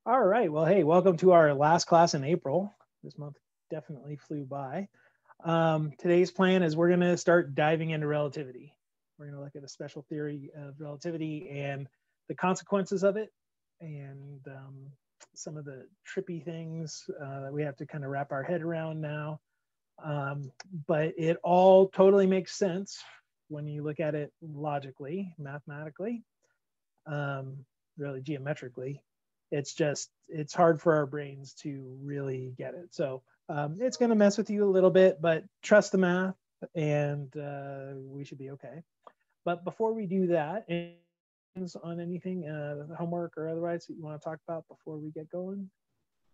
All right. Well, hey, welcome to our last class in April. This month definitely flew by. Today's plan is we're going to start diving into relativity. We're going to look at a special theory of relativity and the consequences of it, and some of the trippy things that we have to kind of wrap our head around now. But it all totally makes sense when you look at it logically, mathematically, really geometrically. It's hard for our brains to really get it. So it's going to mess with you a little bit, but trust the math and we should be okay. But before we do that, on anything, homework or otherwise that you want to talk about before we get going?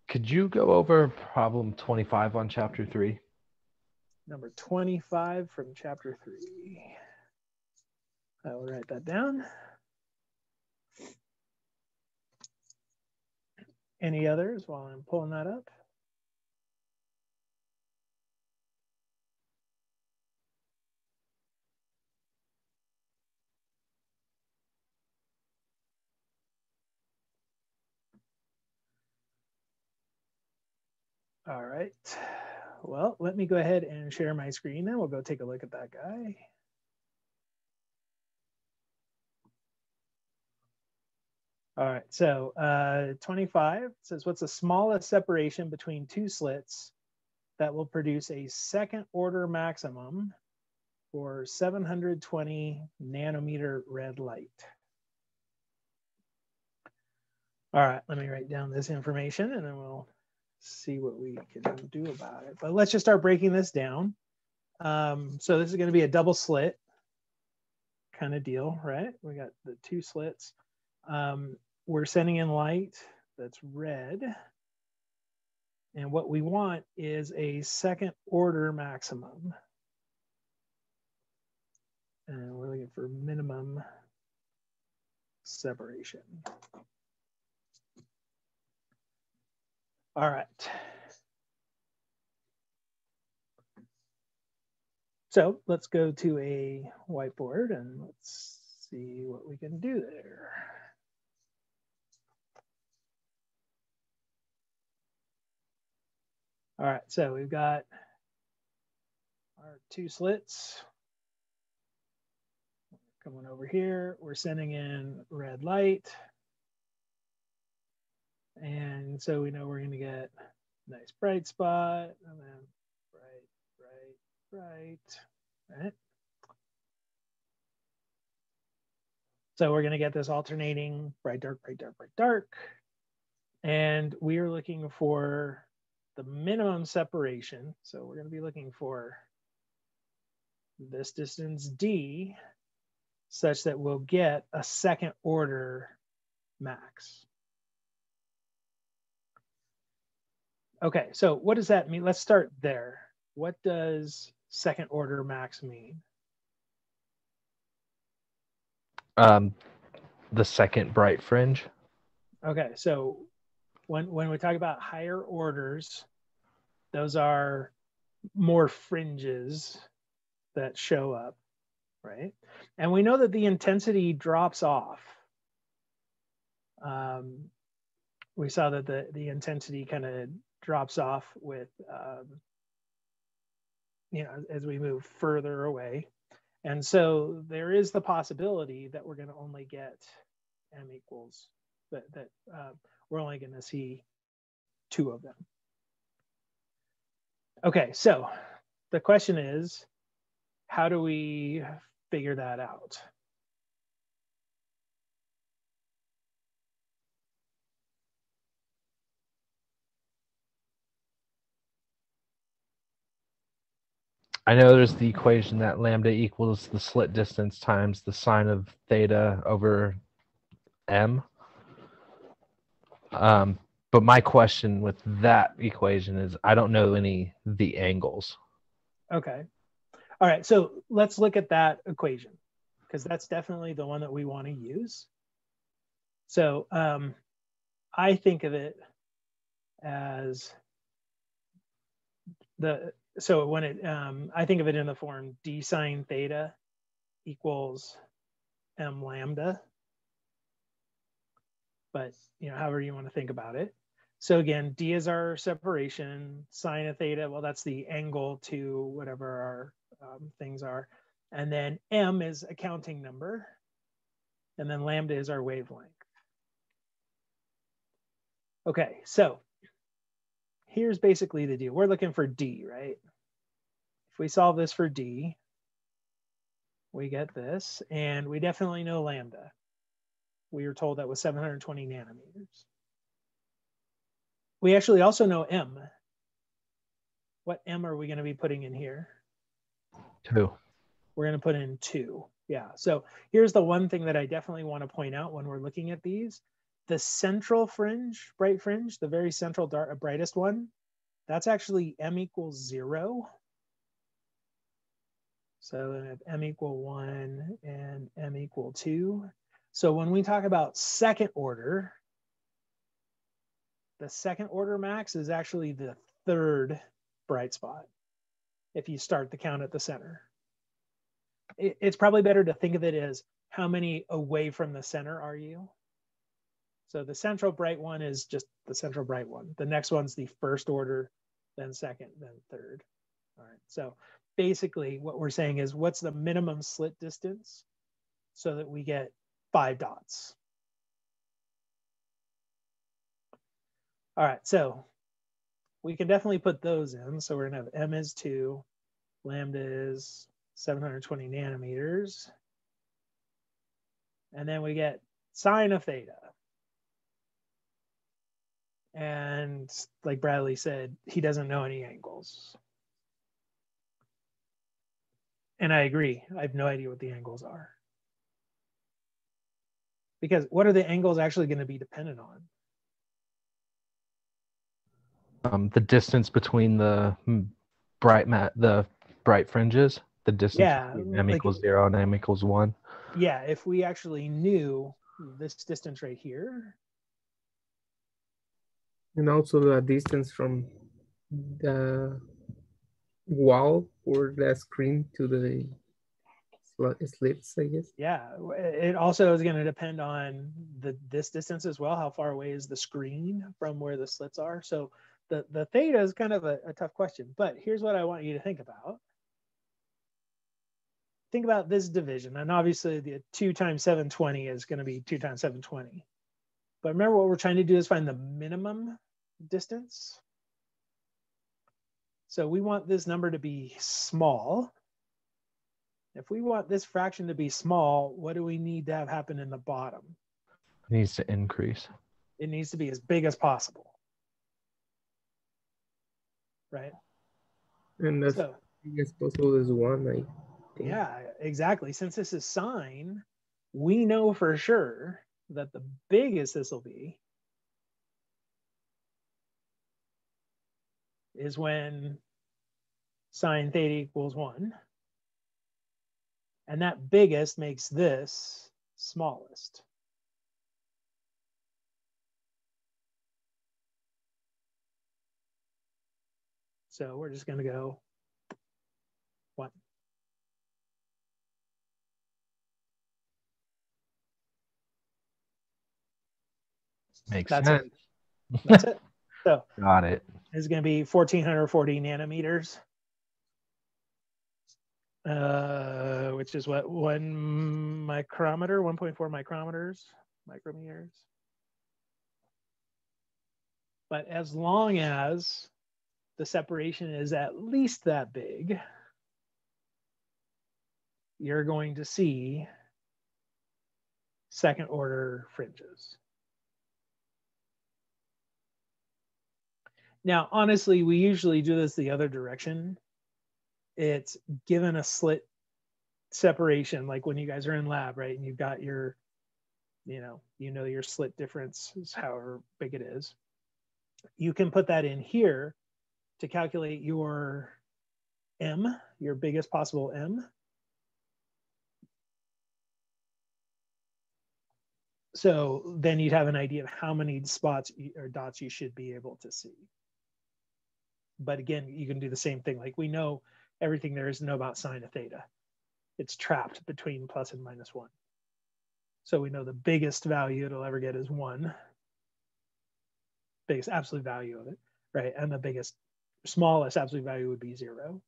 Could you go over problem 25 on chapter 3? Number 25 from chapter 3. I will write that down. Any others while I'm pulling that up? All right. Well, let me go ahead and share my screen now. We'll go take a look at that guy. All right, so 25 says, what's the smallest separation between two slits that will produce a second order maximum for 720 nanometer red light? All right, let me write down this information and then we'll see what we can do about it. But let's just start breaking this down. So this is going to be a double slit kind of deal, right? We got the two slits. We're sending in light that's red. And what we want is a second order maximum. And we're looking for minimum separation. All right. So let's go to a whiteboard and let's see what we can do there. All right, so we've got our two slits. Coming over here, we're sending in red light. And so we know we're going to get a nice bright spot and then bright, right? So we're going to get this alternating bright, dark, bright, dark, bright, dark. And we are looking for the minimum separation. So we're going to be looking for this distance D such that we'll get a second order max. Okay, so what does that mean? Let's start there. What does second order max mean? The second bright fringe. Okay, so when we talk about higher orders, those are more fringes that show up, right? And we know that the intensity drops off. We saw that the intensity kind of drops off with, as we move further away. And so there is the possibility that we're going to only get m equals, that we're only going to see two of them. Okay, so the question is, how do we figure that out? I know there's the equation that lambda equals the slit distance times the sine of theta over m. But my question with that equation is I don't know the angles. Okay. All right, so let's look at that equation because that's definitely the one that we want to use. So I think of it as I think of it in the form d sine theta equals m lambda. but however you want to think about it. So again, D is our separation, sine of theta, well, that's the angle to whatever our things are. And then M is a counting number. And then lambda is our wavelength. Okay, so here's basically the deal. We're looking for D, right? If we solve this for D, we get this, and we definitely know lambda. We were told that was 720 nanometers. We actually also know M. What M are we going to be putting in here? 2. We're going to put in 2. Yeah, so here's the one thing that I definitely want to point out when we're looking at these. The central fringe, bright fringe, the very central brightest one, that's actually M equals 0. So then I have M equal 1 and M equal 2. So when we talk about second order, the second order max is actually the third bright spot if you start the count at the center. It's probably better to think of it as how many away from the center are you? So the central bright one is just the central bright one. The next one's the first order, then second, then third. All right, so basically what we're saying is what's the minimum slit distance so that we get 5 dots. All right, so we can definitely put those in. So we're gonna have M is 2, lambda is 720 nanometers. And then we get sine of theta. And like Bradley said, he doesn't know any angles. And I agree. I have no idea what the angles are. Because what are the angles actually going to be dependent on? The distance between the bright fringes, the distance between M equals 0 and M equals 1. Yeah, if we actually knew this distance right here. And also the distance from the wall or the screen to the slits, I guess. Yeah, it also is going to depend on this distance as well. How far away is the screen from where the slits are? So the theta is kind of a tough question, but here's what I want you to think about. Think about this division, and obviously the 2 times 720 is going to be 2 times 720. But remember what we're trying to do is find the minimum distance. So we want this number to be small. If we want this fraction to be small, what do we need to have happen in the bottom? It needs to increase. It needs to be as big as possible. Right? And that's so, as possible as 1, I think. Yeah, exactly. Since this is sine, we know for sure that the biggest this will be is when sine theta equals 1. And that biggest makes this smallest. So we're just going to go 1. Makes That's sense. it. That's it. So got it. It's going to be 1440 nanometers, which is what, 1 micrometer, 1.4 micrometers. But as long as the separation is at least that big, you're going to see second order fringes. Now, honestly, we usually do this the other direction. It's given a slit separation, like when you guys are in lab, right? And you've got your, you know your slit difference is however big it is. You can put that in here to calculate your M, your biggest possible M. So then you'd have an idea of how many spots or dots you should be able to see. But again, you can do the same thing. Like we know everything there is to know about sine of theta. It's trapped between plus and minus 1. So we know the biggest value it'll ever get is 1. biggest absolute value of it, right? And the smallest absolute value would be 0.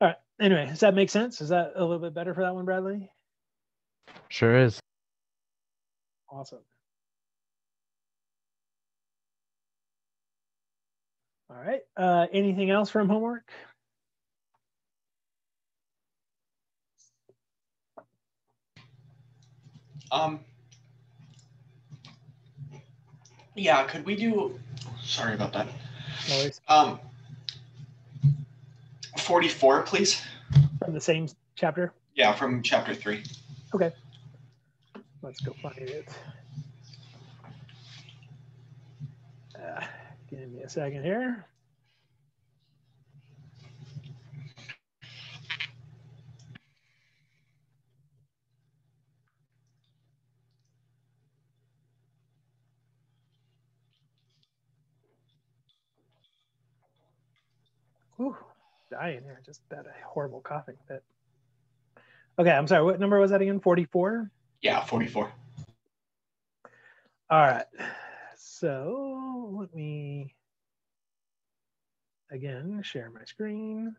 All right. Anyway, does that make sense? Is that a little bit better for that one, Bradley? Sure is. Awesome. All right. Anything else from homework? Yeah, could we do, sorry about that. No worries. 44, please. From the same chapter? Yeah, from chapter 3. Okay. Let's go find it. Give me a second here. Whew, dying here. Just that horrible coughing fit. Okay, I'm sorry. What number was that again? 44? Yeah, 44. All right. So let me, again, share my screen.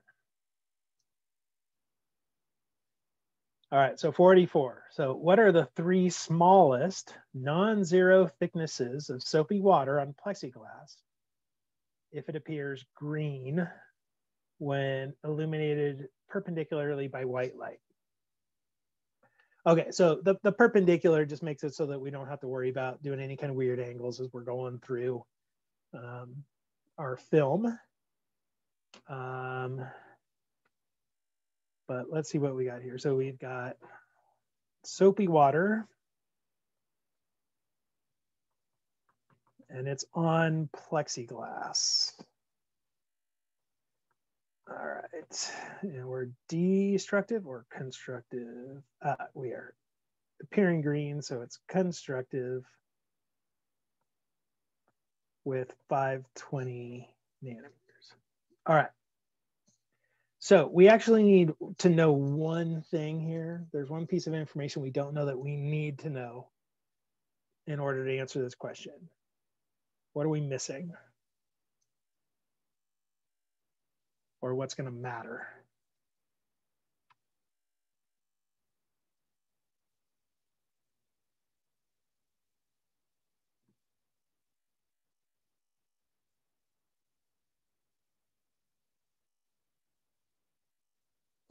All right, so 44. So what are the 3 smallest non-zero thicknesses of soapy water on plexiglass if it appears green when illuminated perpendicularly by white light? Okay, so the perpendicular just makes it so that we don't have to worry about doing any kind of weird angles as we're going through our film. But let's see what we got here. So we've got soapy water, and it's on plexiglass. All right, and we're destructive or constructive? We are appearing green, so it's constructive with 520 nanometers. All right. So we actually need to know one thing here. There's one piece of information we don't know that we need to know in order to answer this question. What are we missing? Or what's going to matter?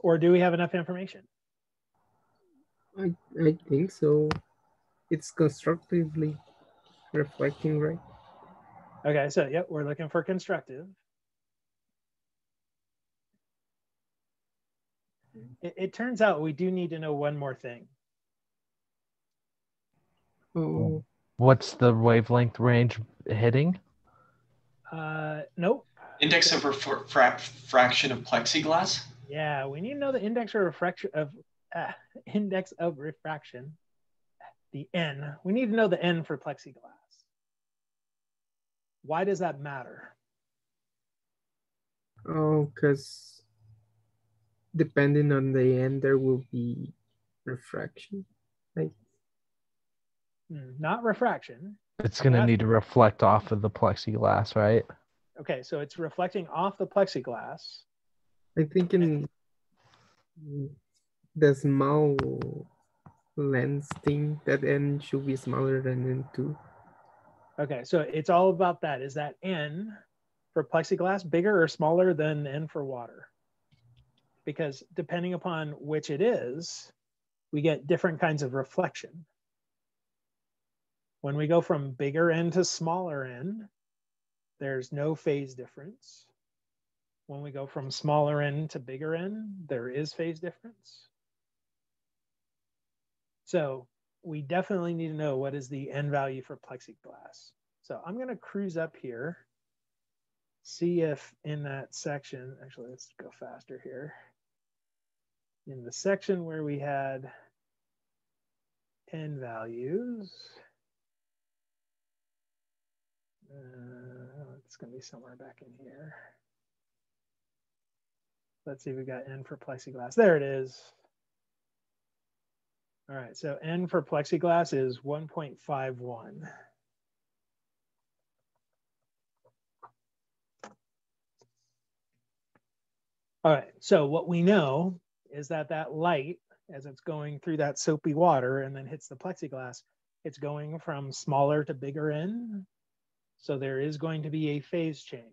Or do we have enough information? I think so. It's constructively reflecting, right? Okay, so yep, we're looking for constructive. It turns out we do need to know one more thing. Oh, What's the wavelength range hitting? Nope. Index of refraction of plexiglass? Yeah, we need to know the index of refraction, the N. We need to know the N for plexiglass. Why does that matter? oh, because depending on the end, there will be refraction, right? Not refraction. It's going to need to reflect off of the plexiglass, right? Okay, so it's reflecting off the plexiglass. I think in the small lens thing, that N should be smaller than N2. Okay, so it's all about that. Is that N for plexiglass bigger or smaller than N for water? Because depending upon which it is, we get different kinds of reflection. When we go from bigger N to smaller N, there's no phase difference. When we go from smaller N to bigger N, there is phase difference. So we definitely need to know what is the N value for plexiglass. So I'm going to cruise up here, see if in that section, actually, let's go faster here. In the section where we had N values, it's going to be somewhere back in here. Let's see if we got N for plexiglass. There it is. All right, so N for plexiglass is 1.51. All right, so what we know is that that light, as it's going through that soapy water and then hits the plexiglass, it's going from smaller to bigger N. So there is going to be a phase change.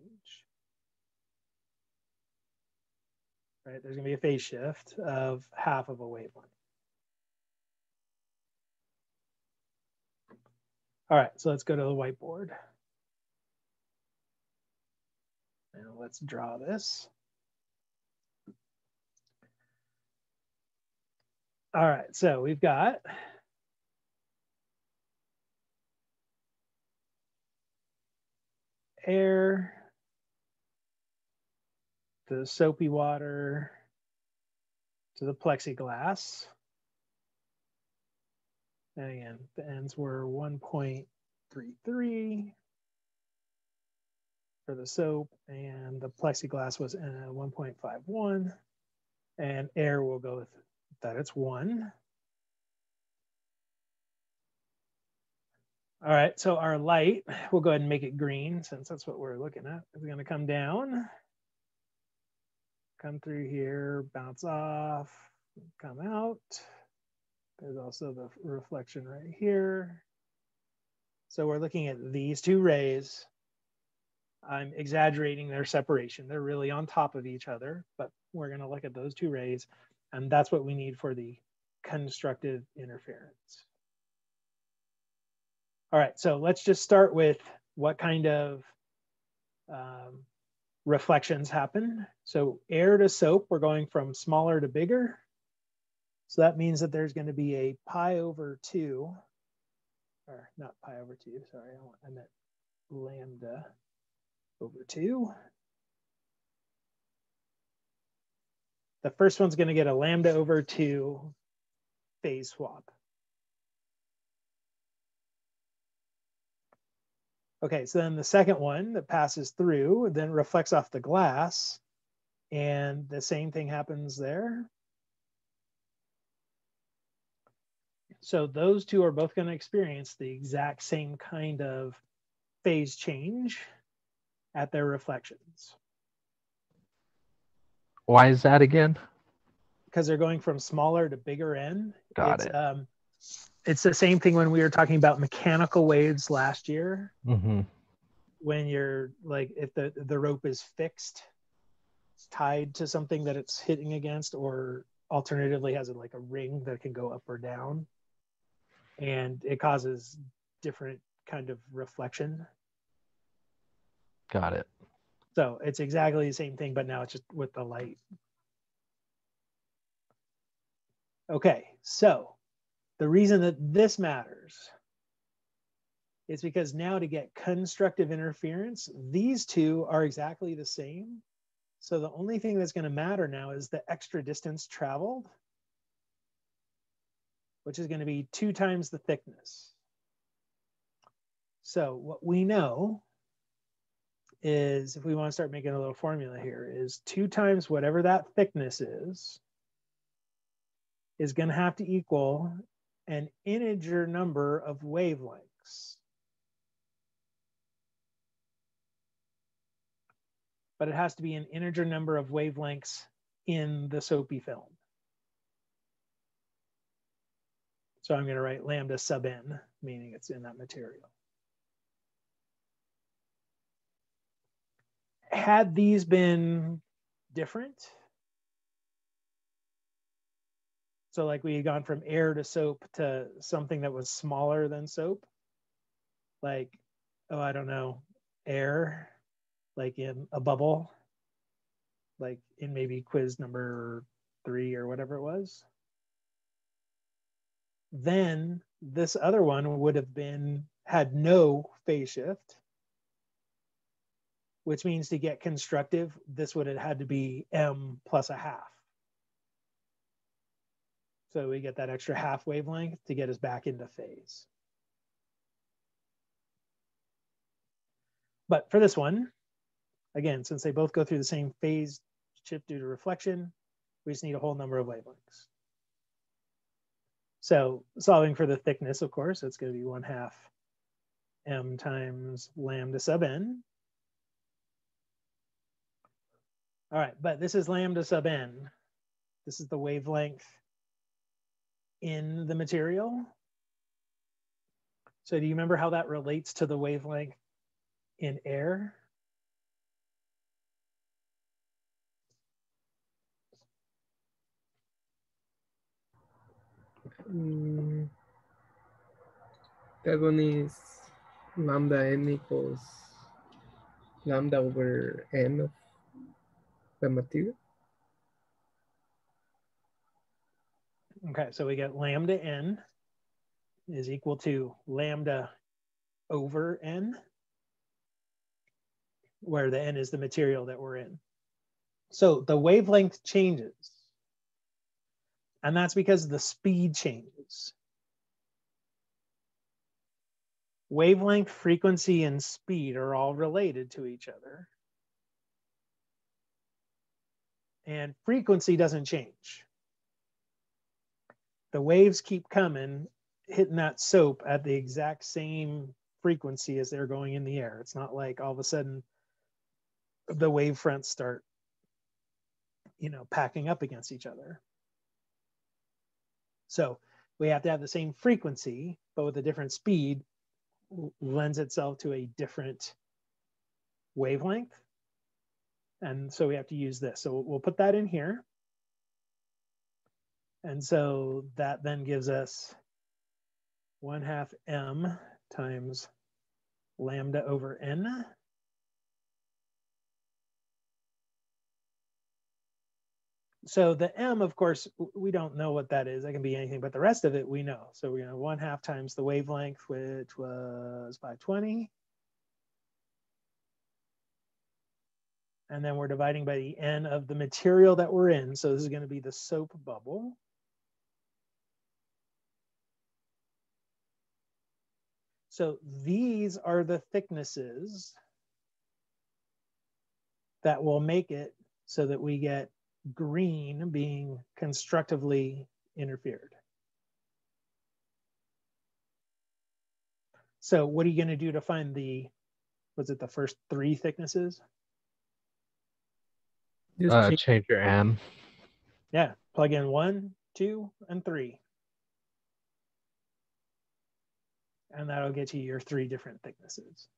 Right, there's going to be a phase shift of half of a wavelength. All right, so let's go to the whiteboard. And let's draw this. All right, so we've got air, the soapy water, to the plexiglass. And again, the ends were 1.33 for the soap, and the plexiglass was 1.51. And air will go with that, it's 1. All right, so our light, we'll go ahead and make it green since that's what we're looking at. It's going to come down, come through here, bounce off, come out. There's also the reflection right here. So we're looking at these two rays. I'm exaggerating their separation. They're really on top of each other, but we're going to look at those two rays, and that's what we need for the constructive interference. All right, so let's just start with what kind of reflections happen. So air to soap, we're going from smaller to bigger. So that means that there's going to be a pi over 2, or not pi over 2, sorry, I meant lambda over 2. The first one's going to get a lambda over 2 phase swap. Okay, so then the second one that passes through then reflects off the glass, and the same thing happens there. So those two are both going to experience the exact same kind of phase change at their reflections. Why is that again? Because they're going from smaller to bigger N. Got it. It's the same thing when we were talking about mechanical waves last year. Mm-hmm. When you're like, if the rope is fixed, tied to something that it's hitting against, or alternatively has like a ring that can go up or down, and it causes different kind of reflection. Got it. So it's exactly the same thing, but now it's just with the light. Okay, so the reason that this matters is because now to get constructive interference, these two are exactly the same. So the only thing that's going to matter now is the extra distance traveled, which is going to be 2 times the thickness. So what we know is, if we want to start making a little formula here, is 2 times whatever that thickness is going to have to equal an integer number of wavelengths. But it has to be an integer number of wavelengths in the soapy film. So I'm going to write lambda sub n, meaning it's in that material. Had these been different, so like we had gone from air to soap to something that was smaller than soap, like, oh, I don't know, air, like in a bubble, like in maybe quiz number 3 or whatever it was, then this other one would have had no phase shift, which means to get constructive, this would have had to be m plus a half. So we get that extra half wavelength to get us back into phase. But for this one, again, since they both go through the same phase shift due to reflection, we just need a whole number of wavelengths. So solving for the thickness, of course, it's going to be 1/2 m times lambda sub n. All right, but this is lambda sub n. This is the wavelength in the material. So do you remember how that relates to the wavelength in air? That one is lambda n equals lambda over n of the material. Okay, so we get lambda n is equal to lambda over n, where the n is the material that we're in. So the wavelength changes, and that's because the speed changes. Wavelength, frequency, and speed are all related to each other. And frequency doesn't change. The waves keep coming, hitting that soap at the exact same frequency as they're going in the air. It's not like all of a sudden the wave fronts start, packing up against each other. So we have to have the same frequency, but with a different speed, lends itself to a different wavelength. And so we have to use this. So we'll put that in here. And so that then gives us 1/2 m times lambda over n. So the m, of course, we don't know what that is. That can be anything, but the rest of it we know. So we're going to 1/2 times the wavelength, which was 520. And then we're dividing by the n of the material that we're in. So this is going to be the soap bubble. So these are the thicknesses that will make it so that we get green being constructively interfered. So what are you going to do to find was it the first 3 thicknesses? Just Change your m. Yeah, plug in 1, 2, and 3. And that'll get you your 3 different thicknesses.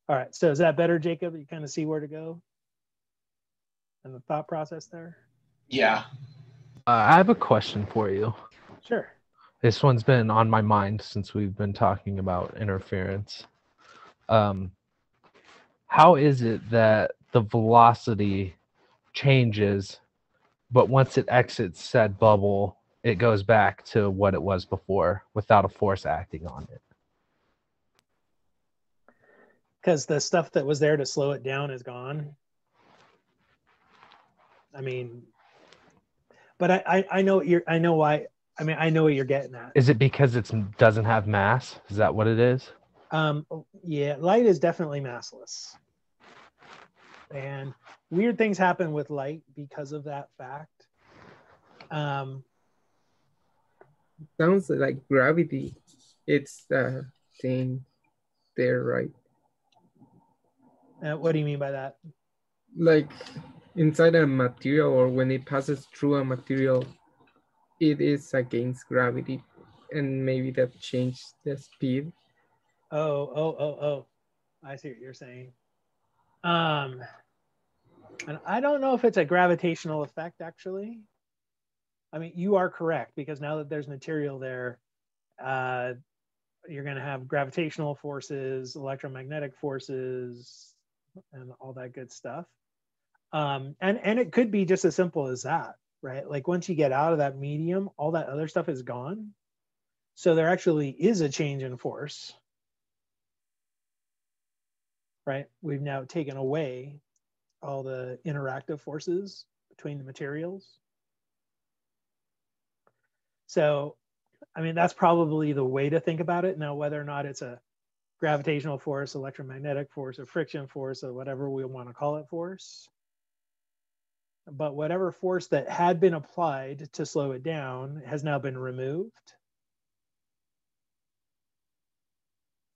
All right, so is that better, Jacob? You kind of see where to go and the thought process there? Yeah. I have a question for you. Sure. This one's been on my mind since we've been talking about interference. How is it that the velocity changes, but once it exits said bubble, it goes back to what it was before without a force acting on it? Because the stuff that was there to slow it down is gone. I mean, but I know what I know why. I mean, I know what you're getting at. Is it because it doesn't have mass? Is that what it is? Yeah, light is definitely massless. And weird things happen with light because of that fact. sounds like gravity. It's the thing there, right? What do you mean by that? Like inside a material, or when it passes through a material, it is against gravity, and maybe that changed the speed. Oh. I see what you're saying. And I don't know if it's a gravitational effect, actually. I mean, you are correct, because now that there's material there, you're going to have gravitational forces, electromagnetic forces, and all that good stuff. And it could be just as simple as that, right? Like once you get out of that medium, all that other stuff is gone. So there actually is a change in force, right? We've now taken away all the interactive forces between the materials. So, I mean, that's probably the way to think about it. Now, whether or not it's a gravitational force, electromagnetic force, or friction force, or whatever we want to call it force. But whatever force that had been applied to slow it down has now been removed.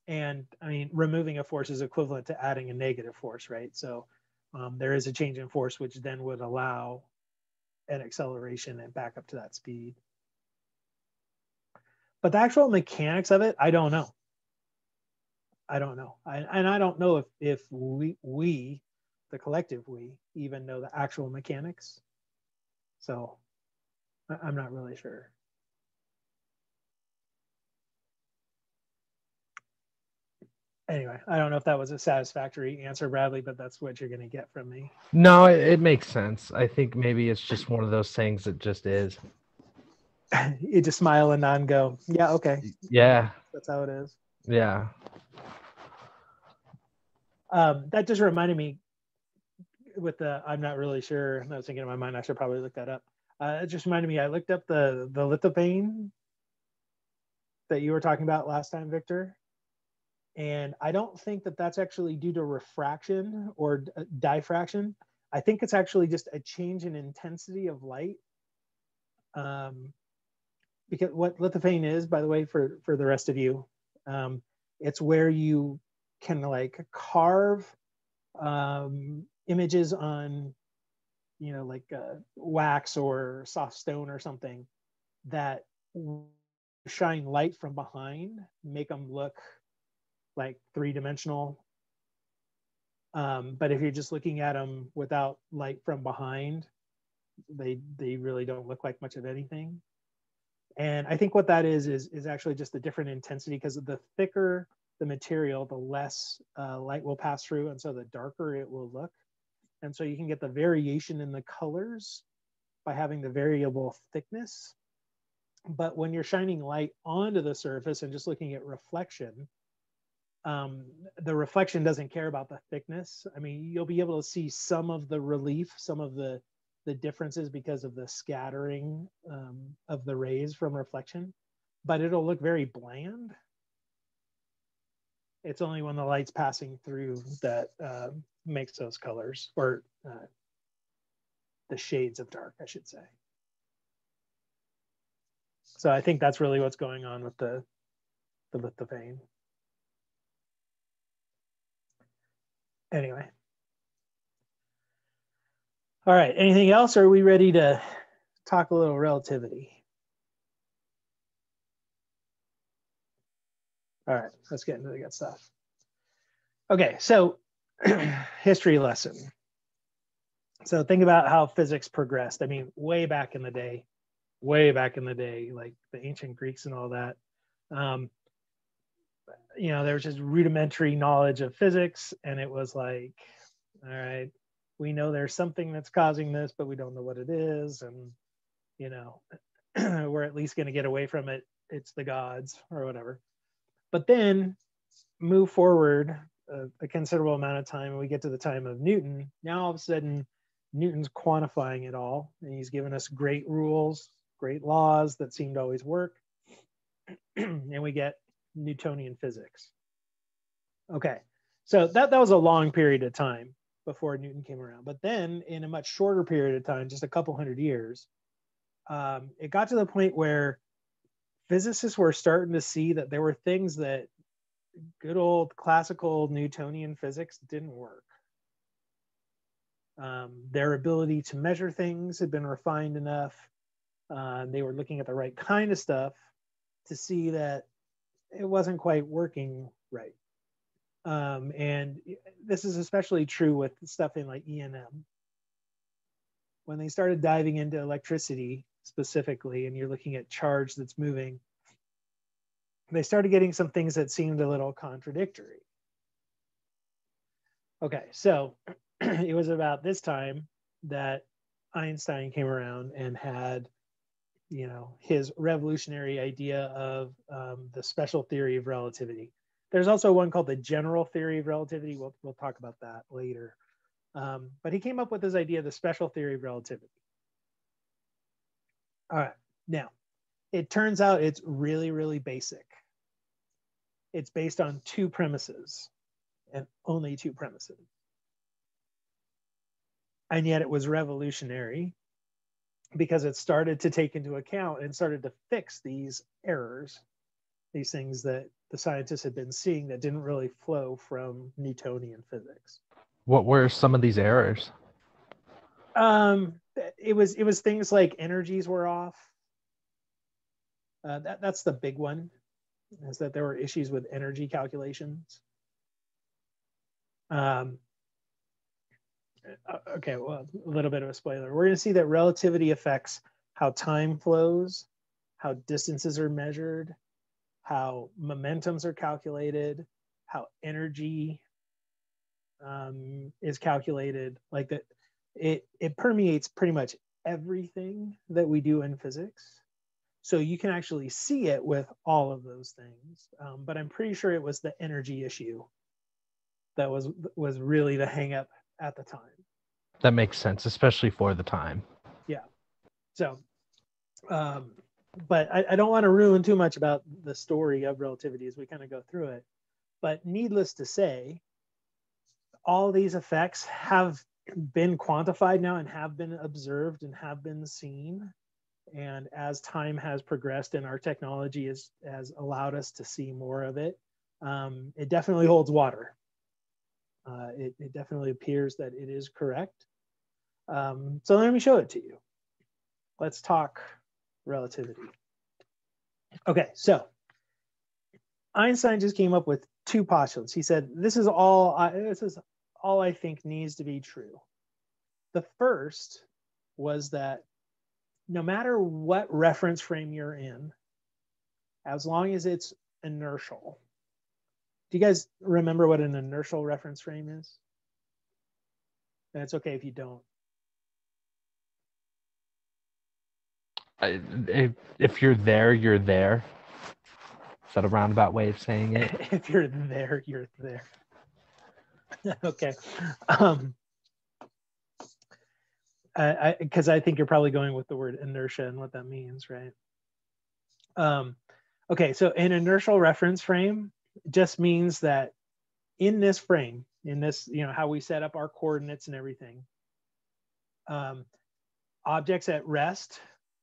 And I mean, removing a force is equivalent to adding a negative force, right? So there is a change in force, which then would allow an acceleration and back up to that speed. But the actual mechanics of it, I don't know. I don't know. And I don't know if we, the collective we, even know the actual mechanics. So I'm not really sure. Anyway, I don't know if that was a satisfactory answer, Bradley, but that's what you're going to get from me. No, it makes sense. I think maybe it's just one of those things that just is. You just smile and nod and go, yeah, okay. Yeah. That's how it is. Yeah. That just reminded me with the, I'm not really sure. I was thinking in my mind, I should probably look that up. It just reminded me, I looked up the lithophane that you were talking about last time, Victor. And I don't think that that's actually due to refraction or diffraction. I think it's actually just a change in intensity of light. Because what lithophane is, by the way, for the rest of you, it's where you can like carve images on, you know, like wax or soft stone or something that shine light from behind, make them look like three-dimensional. But if you're just looking at them without light from behind, they really don't look like much of anything. And I think what that is actually just a different intensity, because the thicker the material, the less light will pass through, and so the darker it will look. And so you can get the variation in the colors by having the variable thickness. But when you're shining light onto the surface and just looking at reflection, the reflection doesn't care about the thickness. I mean, you'll be able to see some of the relief, some of the differences because of the scattering of the rays from reflection, but it'll look very bland. It's only when the light's passing through that makes those colors, or the shades of dark, I should say. So I think that's really what's going on with the lithophane. Anyway. All right, anything else? Or are we ready to talk a little relativity? All right, let's get into the good stuff. Okay, so history lesson. So think about how physics progressed. I mean, way back in the day, like the ancient Greeks and all that. You know, there was just rudimentary knowledge of physics, and it was like, all right, we know there's something that's causing this, but we don't know what it is. And, you know, we're at least going to get away from it. It's the gods or whatever. But then move forward a considerable amount of time, and we get to the time of Newton. Now, all of a sudden, Newton's quantifying it all, and he's given us great rules, great laws that seem to always work. And we get Newtonian physics. Okay, so that was a long period of time before Newton came around. But then in a much shorter period of time, just a couple hundred years, it got to the point where physicists were starting to see that there were things that good old classical Newtonian physics didn't work. Their ability to measure things had been refined enough. They were looking at the right kind of stuff to see that it wasn't quite working right. And this is especially true with stuff in like E&M. When they started diving into electricity specifically, and you're looking at charge that's moving, they started getting some things that seemed a little contradictory. Okay, so it was about this time that Einstein came around and had, you know, his revolutionary idea of the special theory of relativity. There's also one called the general theory of relativity. We'll talk about that later. But he came up with this idea of the special theory of relativity. All right, now, it turns out it's really, really basic. it's based on two premises and only two premises. And yet it was revolutionary because it started to take into account and started to fix these errors, these things that the scientists had been seeing that didn't really flow from Newtonian physics. What were some of these errors? It was things like energies were off. That's the big one, is that there were issues with energy calculations. Okay, well, a little bit of a spoiler. We're going to see that relativity affects how time flows, how distances are measured, how momentums are calculated, how energy is calculated. Like that, it permeates pretty much everything that we do in physics. So you can actually see it with all of those things. But I'm pretty sure it was the energy issue that was really the hang up at the time. That makes sense, especially for the time. Yeah. So, but I don't want to ruin too much about the story of relativity as we kind of go through it. But needless to say, all these effects have been quantified now and have been observed and have been seen. And as time has progressed and our technology has allowed us to see more of it, it definitely holds water. It definitely appears that it is correct. So let me show it to you. Let's talk relativity. Okay, so Einstein just came up with two postulates. He said, this is all I think needs to be true. The first was that no matter what reference frame you're in, as long as it's inertial. Do you guys remember what an inertial reference frame is? And it's okay if you don't. If you're there, you're there. Is that a roundabout way of saying it? If you're there, you're there. Okay. Because I think you're probably going with the word inertia and what that means, right? Okay, so an inertial reference frame just means that in this frame, in this, how we set up our coordinates and everything, objects at rest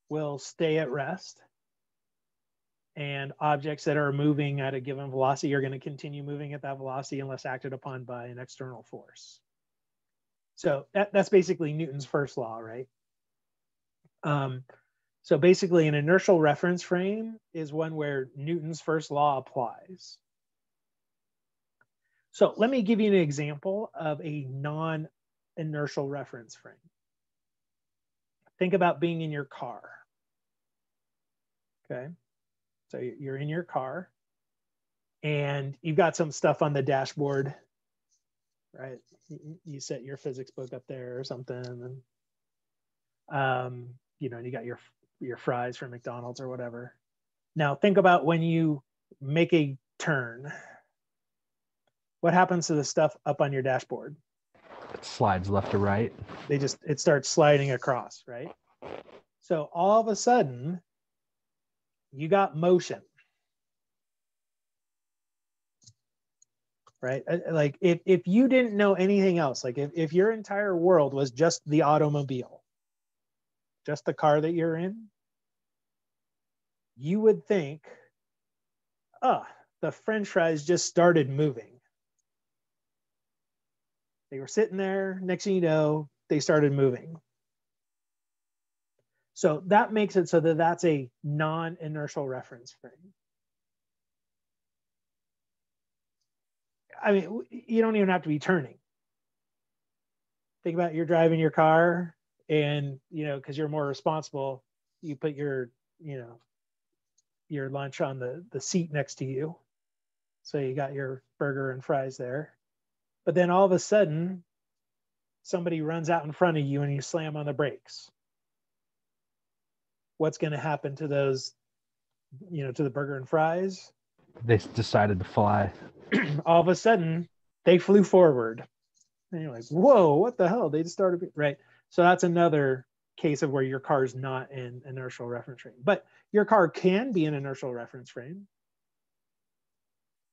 will stay at rest, and objects that are moving at a given velocity are going to continue moving at that velocity unless acted upon by an external force. So that's basically Newton's first law, right? So basically an inertial reference frame is one where Newton's first law applies. So let me give you an example of a non-inertial reference frame. Think about being in your car. Okay, so you're in your car and you've got some stuff on the dashboard, right? You set your physics book up there or something, and you got your fries from McDonald's or whatever. Now think about when you make a turn. What happens to the stuff up on your dashboard? It slides left to right. It starts sliding across, right? So all of a sudden, you got motion, right? Like if you didn't know anything else, like if your entire world was just the automobile, just the car that you're in, you would think, the French fries just started moving. They were sitting there, next thing you know, they started moving. So that makes it so that that's a non-inertial reference frame. I mean, you don't even have to be turning. Think about you're driving your car and, because you're more responsible, you put your lunch on the seat next to you. So you got your burger and fries there. But then all of a sudden, somebody runs out in front of you and you slam on the brakes. What's going to happen to those, to the burger and fries? They decided to fly. All of a sudden, they flew forward. And you're like, whoa, what the hell? They just started, right? So that's another case of where your car is not an inertial reference frame. But your car can be an inertial reference frame.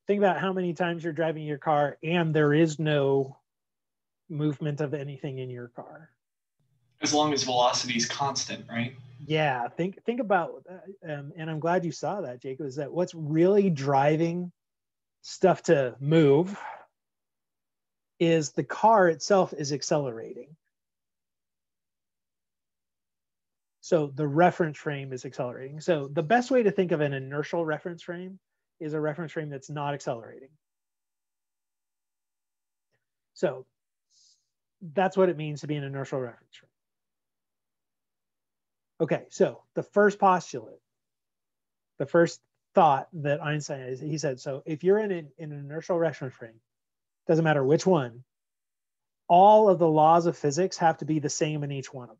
think about how many times you're driving your car and there is no movement of anything in your car. As long as velocity is constant, right? Yeah, think about, and I'm glad you saw that, Jacob, is that what's really driving stuff to move is the car itself is accelerating. So the reference frame is accelerating. So the best way to think of an inertial reference frame is a reference frame that's not accelerating. So that's what it means to be an inertial reference frame. Okay, so the first postulate, the first thought that Einstein is, he said, so if you're in an inertial reference frame, doesn't matter which one, all of the laws of physics have to be the same in each one of them.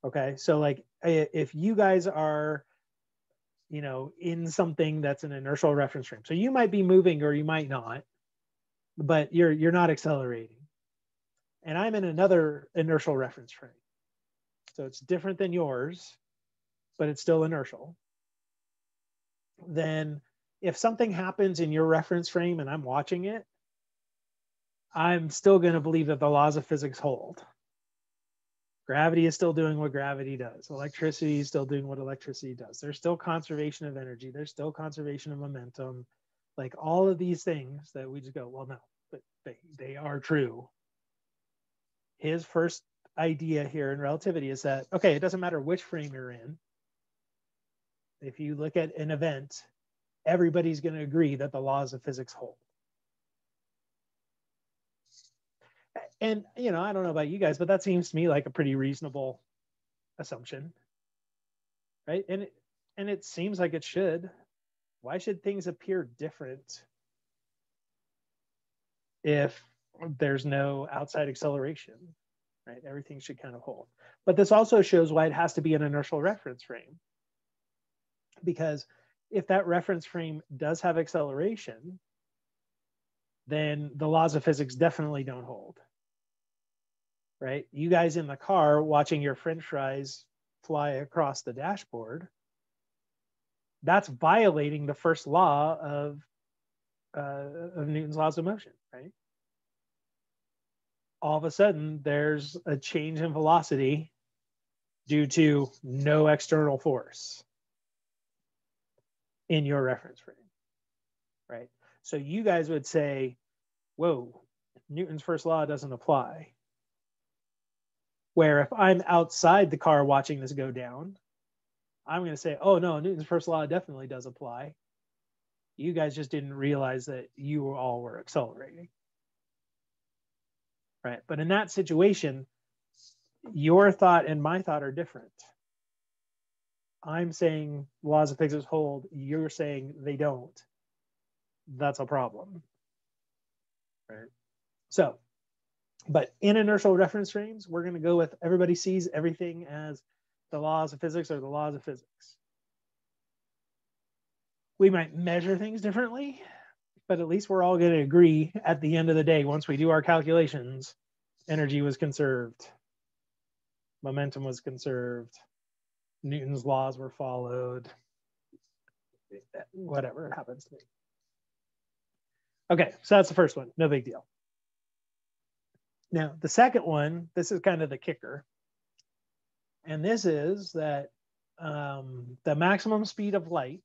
Okay, so like if you guys are, you know, in something that's an inertial reference frame, so you might be moving or you might not, but you're not accelerating. And I'm in another inertial reference frame. So it's different than yours, but it's still inertial. Then if something happens in your reference frame and I'm watching it, I'm still going to believe that the laws of physics hold. Gravity is still doing what gravity does. Electricity is still doing what electricity does. There's still conservation of energy. There's still conservation of momentum. Like all of these things that we just go, well, no, but they are true. His first idea here in relativity is that, okay, it doesn't matter which frame you're in. If you look at an event, everybody's going to agree that the laws of physics hold. And, you know, I don't know about you guys, but that seems to me like a pretty reasonable assumption, right? And it seems like it should. Why should things appear different if there's no outside acceleration, right? Everything should kind of hold. But this also shows why it has to be an inertial reference frame. Because if that reference frame does have acceleration, then the laws of physics definitely don't hold. Right? You guys in the car watching your French fries fly across the dashboard, that's violating the first law of Newton's laws of motion, right? All of a sudden, there's a change in velocity due to no external force in your reference frame, right? So you guys would say, whoa, Newton's first law doesn't apply. Where if I'm outside the car watching this go down, I'm going to say, oh no, Newton's first law definitely does apply. You guys just didn't realize that you all were accelerating. Right? But in that situation, your thought and my thought are different. I'm saying laws of physics hold. You're saying they don't. That's a problem. Right? So, but in inertial reference frames, we're going to go with everybody sees everything as the laws of physics or the laws of physics. We might measure things differently, but at least we're all going to agree at the end of the day, once we do our calculations, energy was conserved, momentum was conserved, Newton's laws were followed, whatever happens to be. Okay, so that's the first one, no big deal. Now, the second one, this is kind of the kicker. And this is that the maximum speed of light,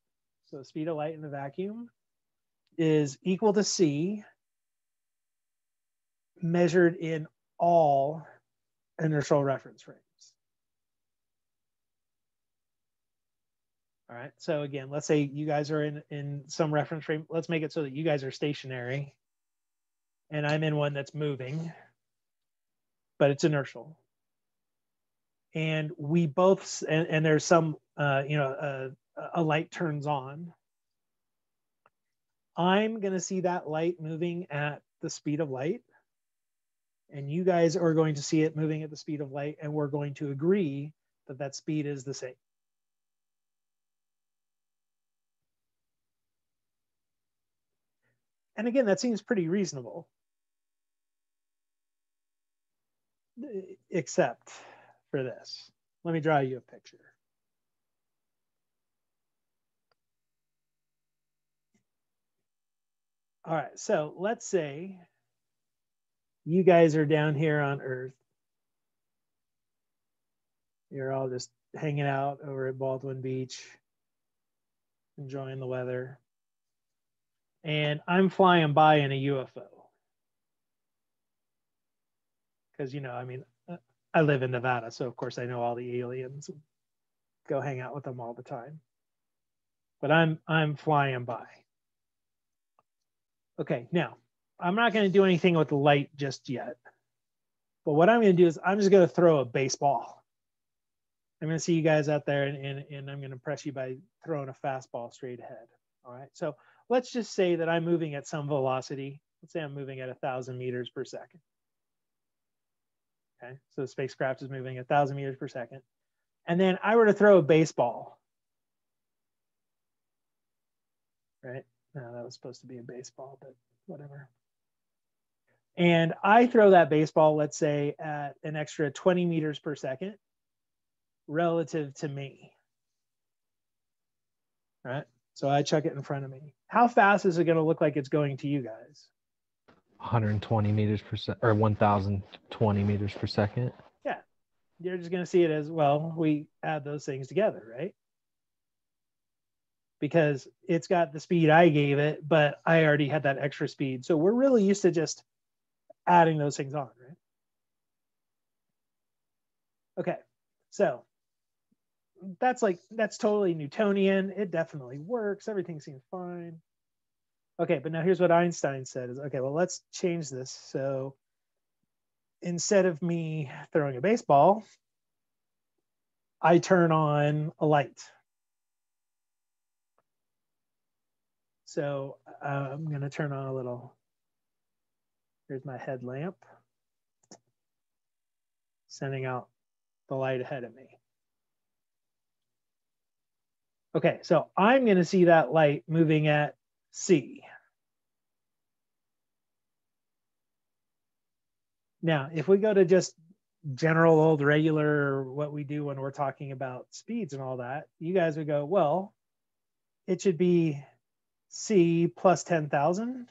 so the speed of light in the vacuum, is equal to c measured in all inertial reference frames. All right, so again, let's say you guys are in some reference frame. Let's make it so that you guys are stationary and I'm in one that's moving, but it's inertial. And we both, and there's some, a light turns on. I'm going to see that light moving at the speed of light. And you guys are going to see it moving at the speed of light. And we're going to agree that that speed is the same. And again, that seems pretty reasonable. Except for this. Let me draw you a picture. All right, so let's say you guys are down here on Earth. You're all just hanging out over at Baldwin Beach, enjoying the weather. And I'm flying by in a UFO. Because, I mean, I live in Nevada, so of course I know all the aliens. Go hang out with them all the time. But I'm flying by. Okay, now I'm not going to do anything with the light just yet. But what I'm going to do is I'm just going to throw a baseball. I'm going to see you guys out there, and I'm going to impress you by throwing a fastball straight ahead. All right, so let's just say that I'm moving at some velocity. Let's say I'm moving at 1,000 meters per second. Okay, so the spacecraft is moving at 1,000 meters per second. And then I were to throw a baseball. Right? No, that was supposed to be a baseball, but whatever. And I throw that baseball, let's say, at an extra 20 meters per second relative to me. Right? So I chuck it in front of me. How fast is it going to look like it's going to you guys? 120 meters per second, or 1,020 meters per second. Yeah. You're just going to see it as, well, we add those things together, right? Because it's got the speed I gave it, but I already had that extra speed. So we're really used to just adding those things on, right? Okay, so that's totally Newtonian. It definitely works. Everything seems fine. Okay, but now here's what Einstein said is, okay, well, let's change this. So instead of me throwing a baseball, I turn on a light. So I'm going to turn on a little, here's my headlamp, sending out the light ahead of me. Okay, so I'm going to see that light moving at C. Now, if we go to just general old regular, what we do when we're talking about speeds and all that, you guys would go, well, it should be C plus 10,000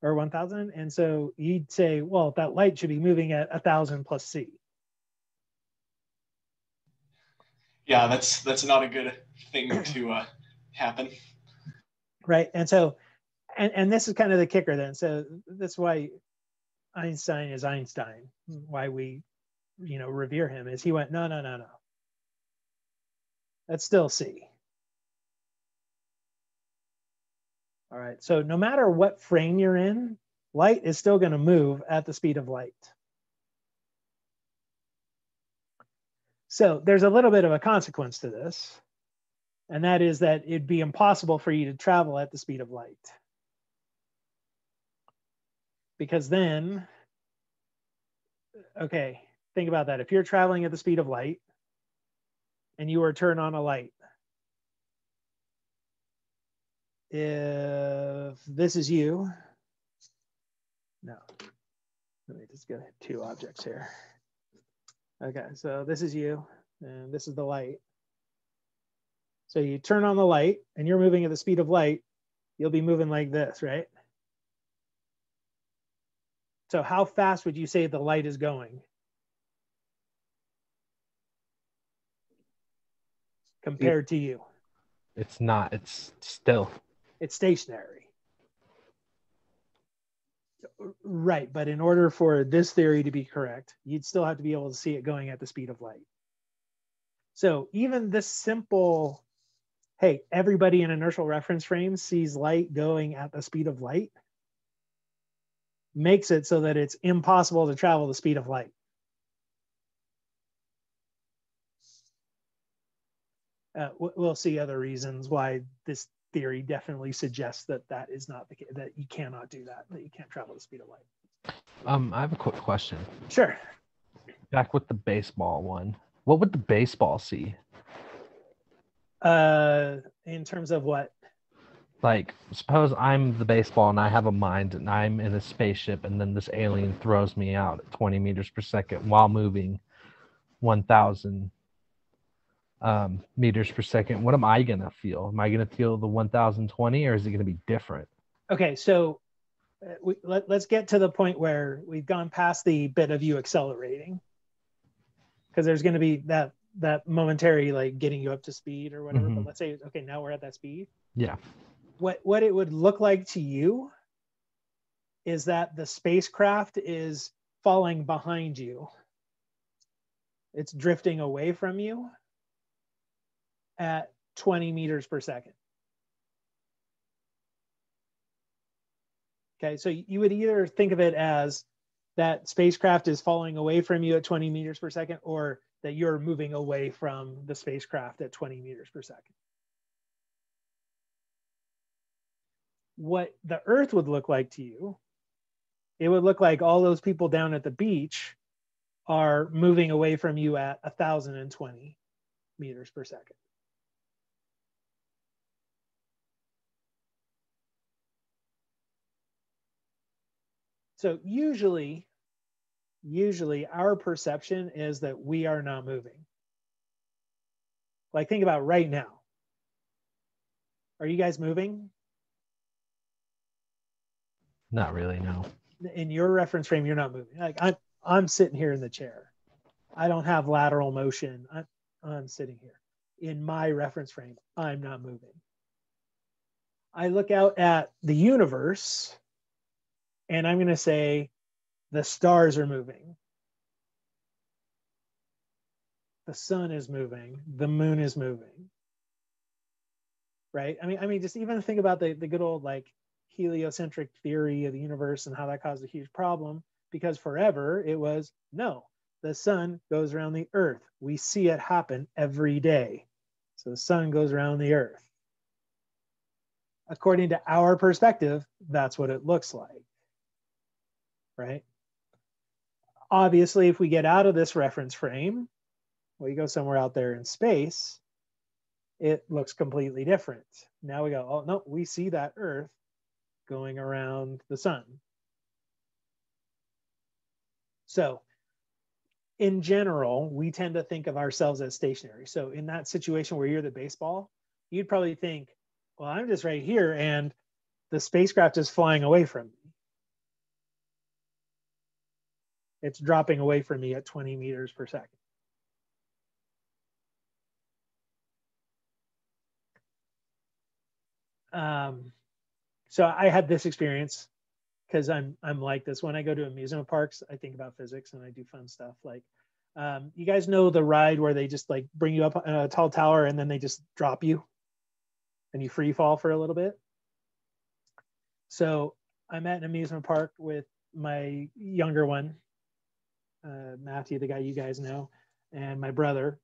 or 1,000. And so you'd say, well, that light should be moving at 1,000 plus C. Yeah, that's not a good thing to happen. Right. And so, and this is kind of the kicker then. So that's why Einstein is Einstein, why we, revere him, is he went, no. That's still C. All right. So no matter what frame you're in, light is still going to move at the speed of light. So there's a little bit of a consequence to this, and that is that it'd be impossible for you to travel at the speed of light. Because then, okay, think about that. If you're traveling at the speed of light and you were to turn on a light, if this is you, no, let me just get two objects here. Okay, so this is you, and this is the light. So you turn on the light, and you're moving at the speed of light, you'll be moving like this, right? So how fast would you say the light is going? Compared to you? It's not, it's still. It's stationary. Right, but in order for this theory to be correct, you'd still have to be able to see it going at the speed of light. So even this simple, hey, everybody in inertial reference frames sees light going at the speed of light, makes it so that it's impossible to travel the speed of light. We'll see other reasons why this theory definitely suggests that that is not the case, that you cannot do that you can't travel the speed of light. I have a quick question. Sure. Back with the baseball one. What would the baseball see? In terms of what? Like, suppose I'm the baseball and I have a mind and I'm in a spaceship and then this alien throws me out at 20 meters per second while moving 1,000 meters per second, what am I going to feel? Am I going to feel the 1020, or is it going to be different? Okay, so let's get to the point where we've gone past the bit of you accelerating, because there's going to be that momentary like getting you up to speed or whatever. But let's say, okay, now we're at that speed. Yeah. What it would look like to you is that the spacecraft is falling behind you. It's drifting away from you at 20 meters per second. Okay, so you would either think of it as that spacecraft is falling away from you at 20 meters per second, or that you're moving away from the spacecraft at 20 meters per second. What the Earth would look like to you, it would look like all those people down at the beach are moving away from you at 1,020 meters per second. So usually our perception is that we are not moving. Like, think about right now. Are you guys moving? Not really, no. In your reference frame, you're not moving. Like, I'm sitting here in the chair. I don't have lateral motion. I'm sitting here. In my reference frame, I'm not moving. I look out at the universe, and I'm going to say the stars are moving. The sun is moving. The moon is moving. Right? I mean, just even think about the good old like heliocentric theory of the universe and how that caused a huge problem, because forever it was, no, the sun goes around the earth. We see it happen every day. So the sun goes around the earth. According to our perspective, that's what it looks like. Right? Obviously, if we get out of this reference frame, we go somewhere out there in space, it looks completely different. Now we go, oh no, we see that Earth going around the sun. So in general, we tend to think of ourselves as stationary. So in that situation where you're the baseball, you'd probably think, well, I'm just right here and the spacecraft is flying away from me. It's dropping away from me at 20 meters per second. So I had this experience because I'm like this. When I go to amusement parks, I think about physics and I do fun stuff. Like, you guys know the ride where they just like bring you up on a tall tower and then they just drop you and you free fall for a little bit. So I'm at an amusement park with my younger one, Matthew, the guy you guys know, and my brother.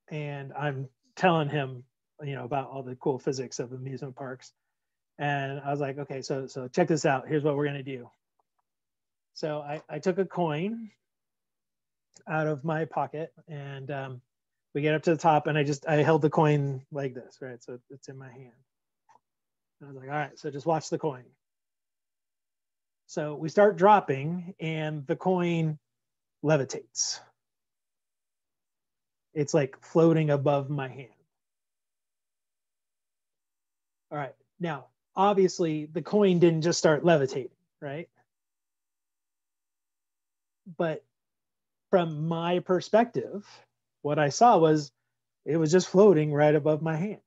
And I'm telling him, about all the cool physics of amusement parks. And I was like, okay, so check this out. Here's what we're going to do. So I took a coin out of my pocket and we get up to the top and I held the coin like this, right? So it's in my hand. And I was like, all right, so just watch the coin. So we start dropping and the coin levitates. It's like floating above my hand. All right, now, obviously the coin didn't just start levitating, right? But from my perspective, what I saw was it was just floating right above my hand.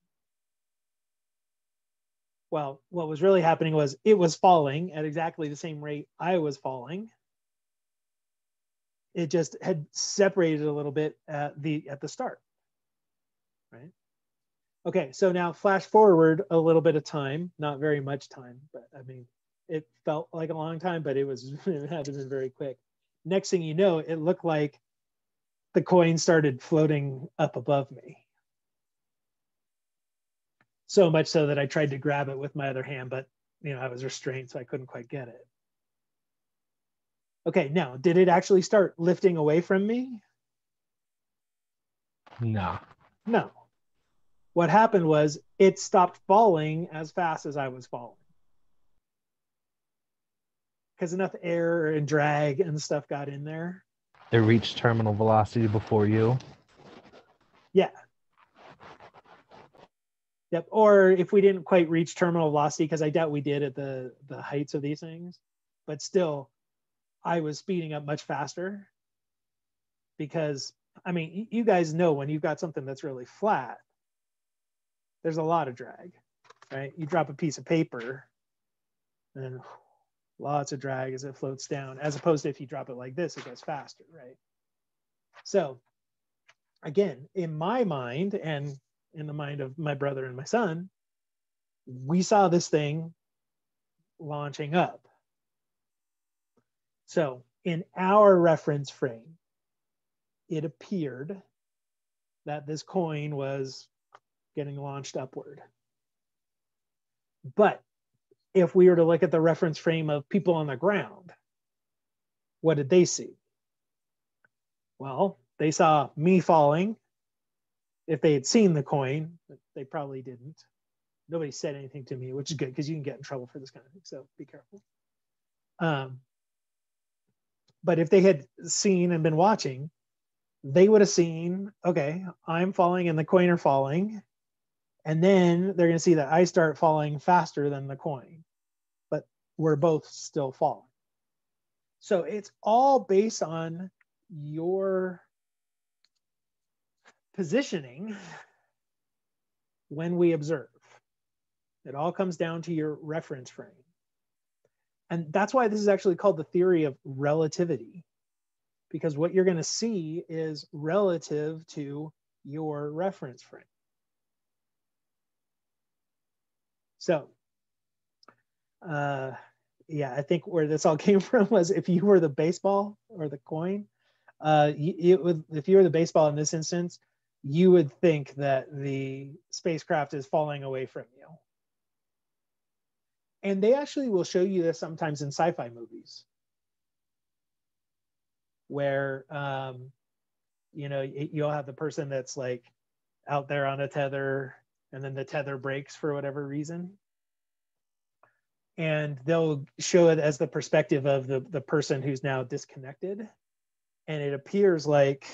Well, what was really happening was it was falling at exactly the same rate I was falling. It just had separated a little bit at the start, right? Okay, so now flash forward a little bit of time, not very much time, but I mean, it felt like a long time, but it had to been very quick. Next thing you know, it looked like the coin started floating up above me. So much so that I tried to grab it with my other hand, but I was restrained, so I couldn't quite get it. Okay, now, did it actually start lifting away from me? No. No. What happened was it stopped falling as fast as I was falling. Because enough air and drag and stuff got in there. It reached terminal velocity before you. Yeah. Yep. Or if we didn't quite reach terminal velocity, because I doubt we did at the heights of these things, but still, I was speeding up much faster because, I mean, you guys know when you've got something that's really flat, there's a lot of drag, right? You drop a piece of paper and lots of drag as it floats down, as opposed to if you drop it like this, it goes faster, right? So again, in my mind and in the mind of my brother and my son, we saw this thing launching up. So in our reference frame, it appeared that this coin was getting launched upward. But if we were to look at the reference frame of people on the ground, what did they see? Well, they saw me falling. If they had seen the coin, they probably didn't. Nobody said anything to me, which is good because you can get in trouble for this kind of thing. So be careful. But if they had seen and been watching, they would have seen, okay, I'm falling and the coin are falling. And then they're going to see that I start falling faster than the coin, but we're both still falling. So it's all based on your positioning when we observe. It all comes down to your reference frame. And that's why this is actually called the theory of relativity, because what you're going to see is relative to your reference frame. So, yeah, I think where this all came from was if you were the baseball or the coin, if you were the baseball in this instance, you would think that the spacecraft is falling away from you. And they actually will show you this sometimes in sci-fi movies where, you know, you'll have the person that's like out there on a tether and then the tether breaks for whatever reason. And they'll show it as the perspective of the person who's now disconnected. And it appears like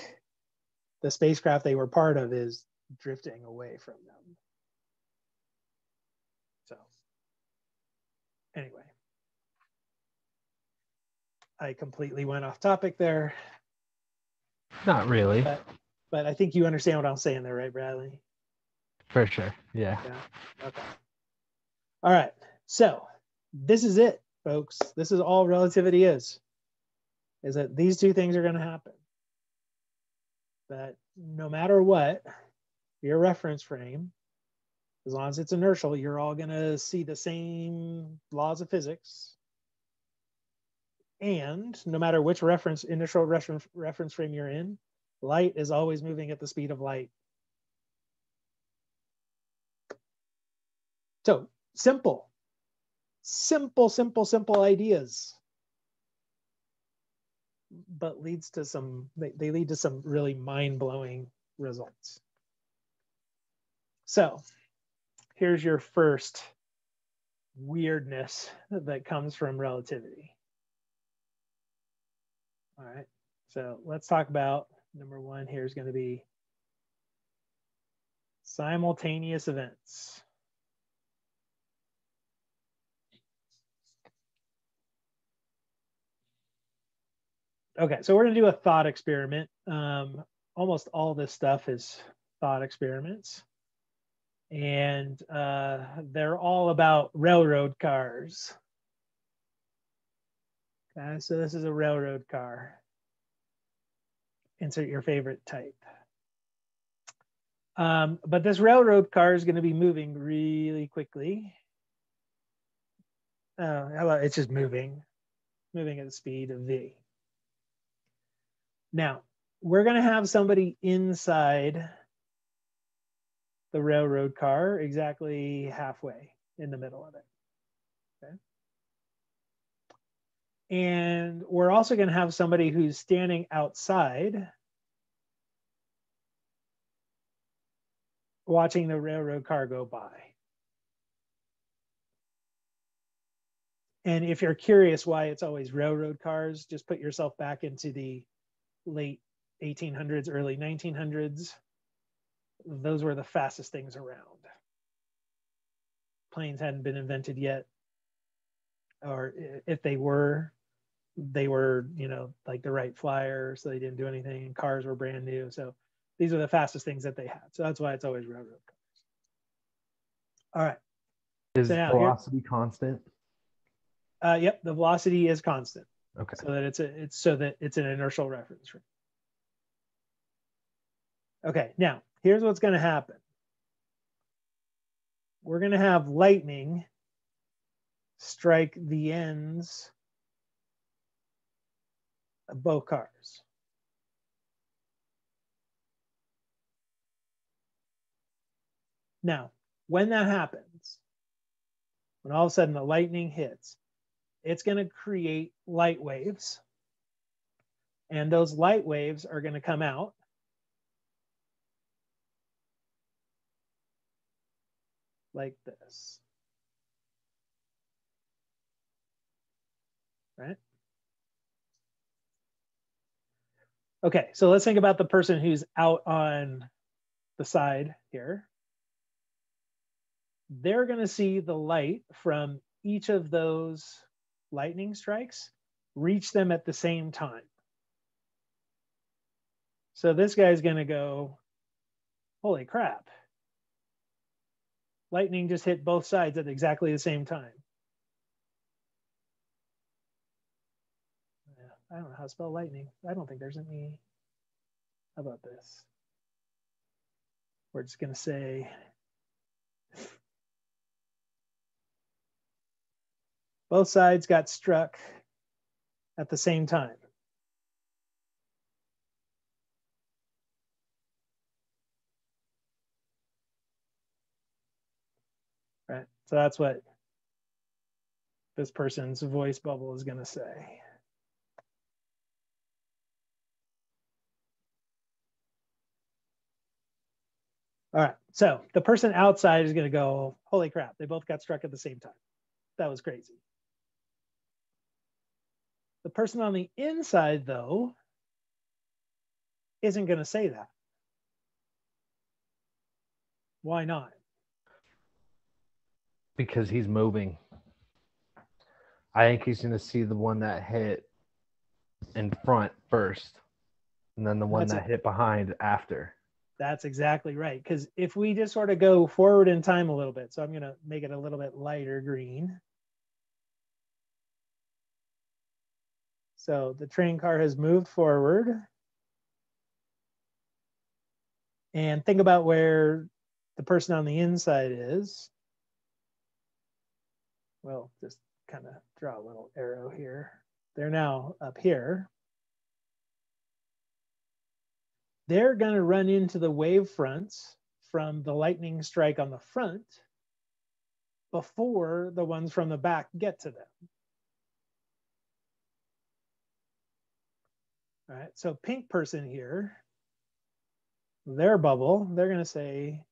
the spacecraft they were part of is drifting away from them. So anyway, I completely went off topic there. Not really. But I think you understand what I'm saying there, right, Bradley? For sure. Yeah. Okay. All right. So this is it, folks. This is all relativity is that these two things are going to happen. That no matter what, your reference frame, as long as it's inertial, you're all going to see the same laws of physics. And no matter which initial reference frame you're in, light is always moving at the speed of light. So simple ideas, but leads to they lead to some really mind-blowing results. So here's your first weirdness that comes from relativity. All right, so let's talk about number one. Here's going to be simultaneous events. Okay, so we're going to do a thought experiment. Almost all this stuff is thought experiments. And they're all about railroad cars. Okay, so this is a railroad car. Insert your favorite type. But this railroad car is going to be moving really quickly. It's just moving at the speed of v. Now, we're going to have somebody inside the railroad car exactly halfway in the middle of it. Okay. And we're also going to have somebody who's standing outside watching the railroad car go by. And if you're curious why it's always railroad cars, just put yourself back into the late 1800s, early 1900s. those were the fastest things around. Planes hadn't been invented yet, or if they were, you know, like the Wright Flyer, so they didn't do anything, and cars were brand new. So these are the fastest things that they had. So that's why it's always railroad cars. All right. Is so now velocity constant? Yep, the velocity is constant. Okay. So that it's an inertial reference frame. Okay, now here's what's going to happen. We're going to have lightning strike the ends of both cars. Now, when that happens, when all of a sudden the lightning hits, it's going to create light waves. And those light waves are going to come out. Like this. Right? Okay, so let's think about the person who's out on the side here. They're going to see the light from each of those lightning strikes reach them at the same time. So this guy's going to go, holy crap. Lightning just hit both sides at exactly the same time. I don't know how to spell lightning. I don't think there's any. How about this? We're just going to say both sides got struck at the same time. Right? So that's what this person's voice bubble is going to say. All right, so the person outside is going to go, holy crap, they both got struck at the same time. That was crazy. The person on the inside, though, isn't going to say that. Why not? Because he's moving. I think he's going to see the one that hit in front first, and then the one that hit behind after. That's exactly right. Because if we just sort of go forward in time a little bit, so I'm going to make it a little bit lighter green. So the train car has moved forward. And think about where the person on the inside is. Well, just kind of draw a little arrow here. They're now up here. They're going to run into the wave fronts from the lightning strike on the front before the ones from the back get to them. All right, so pink person here, their bubble, they're going to say,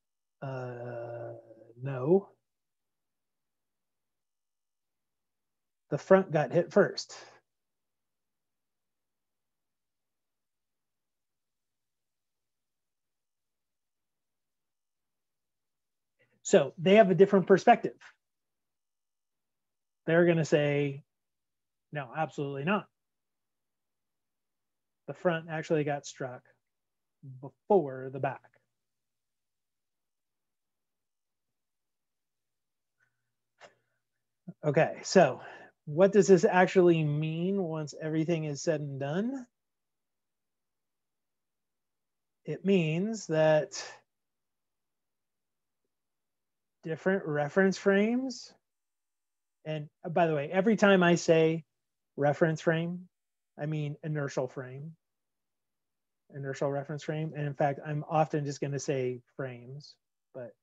no. The front got hit first. So they have a different perspective. They're going to say, no, absolutely not. The front actually got struck before the back. Okay, so what does this actually mean once everything is said and done? It means that different reference frames, and by the way, every time I say reference frame, I mean inertial frame, inertial reference frame. And in fact, I'm often just going to say frames, but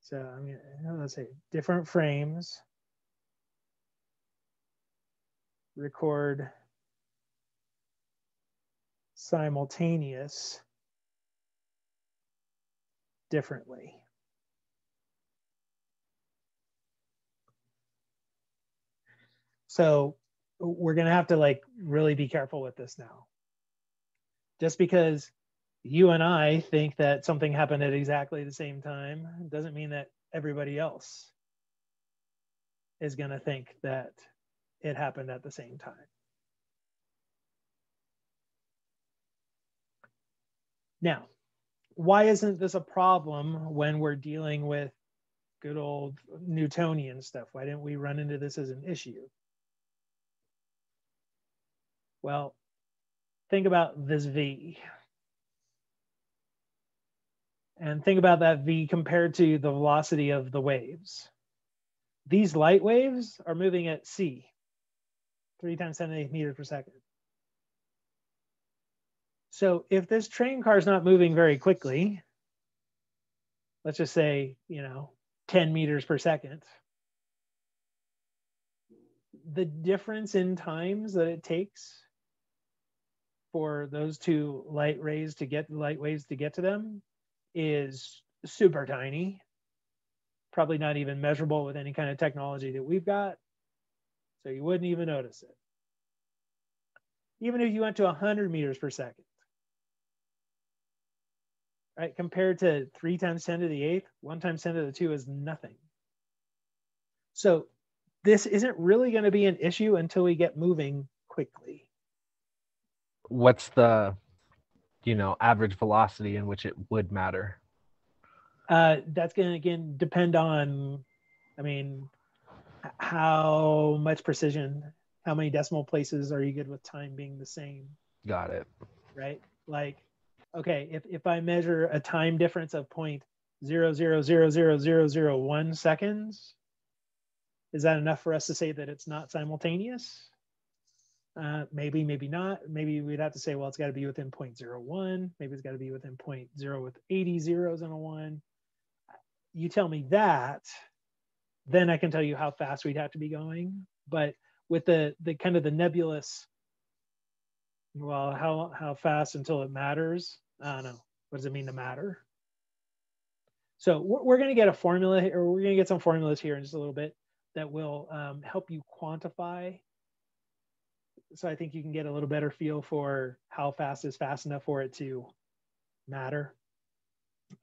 so I'm going to, let's say different frames record simultaneous differently. So we're going to have to like really be careful with this now. Just because you and I think that something happened at exactly the same time doesn't mean that everybody else is going to think that it happened at the same time. Now, why isn't this a problem when we're dealing with good old Newtonian stuff? Why didn't we run into this as an issue? Well, think about this V. And think about that V compared to the velocity of the waves. These light waves are moving at c, 3 × 10⁸ meters per second. So if this train car is not moving very quickly, let's just say, 10 meters per second, the difference in times that it takes for those two light waves to get to them is super tiny, probably not even measurable with any kind of technology that we've got. So you wouldn't even notice it. Even if you went to 100 meters per second, right? Compared to 3 × 10⁸, 1 × 10⁻² is nothing. So this isn't really going to be an issue until we get moving quickly. What's the, average velocity in which it would matter? That's going to, again, depend on, how much precision, how many decimal places are you good with time being the same? Got it. Right? Like, okay, if I measure a time difference of 0.00000001 seconds, is that enough for us to say that it's not simultaneous? Maybe, maybe not. Maybe we'd have to say, well, it's got to be within 0.01. Maybe it's got to be within 0.0 with 80 zeros and a 1. You tell me that, then I can tell you how fast we'd have to be going. But with the kind of the nebulous, well, how fast until it matters? I don't know. What does it mean to matter? So we're going to get a formula, or we're going to get some formulas here in just a little bit that will help you quantify. So I think you can get a little better feel for how fast is fast enough for it to matter.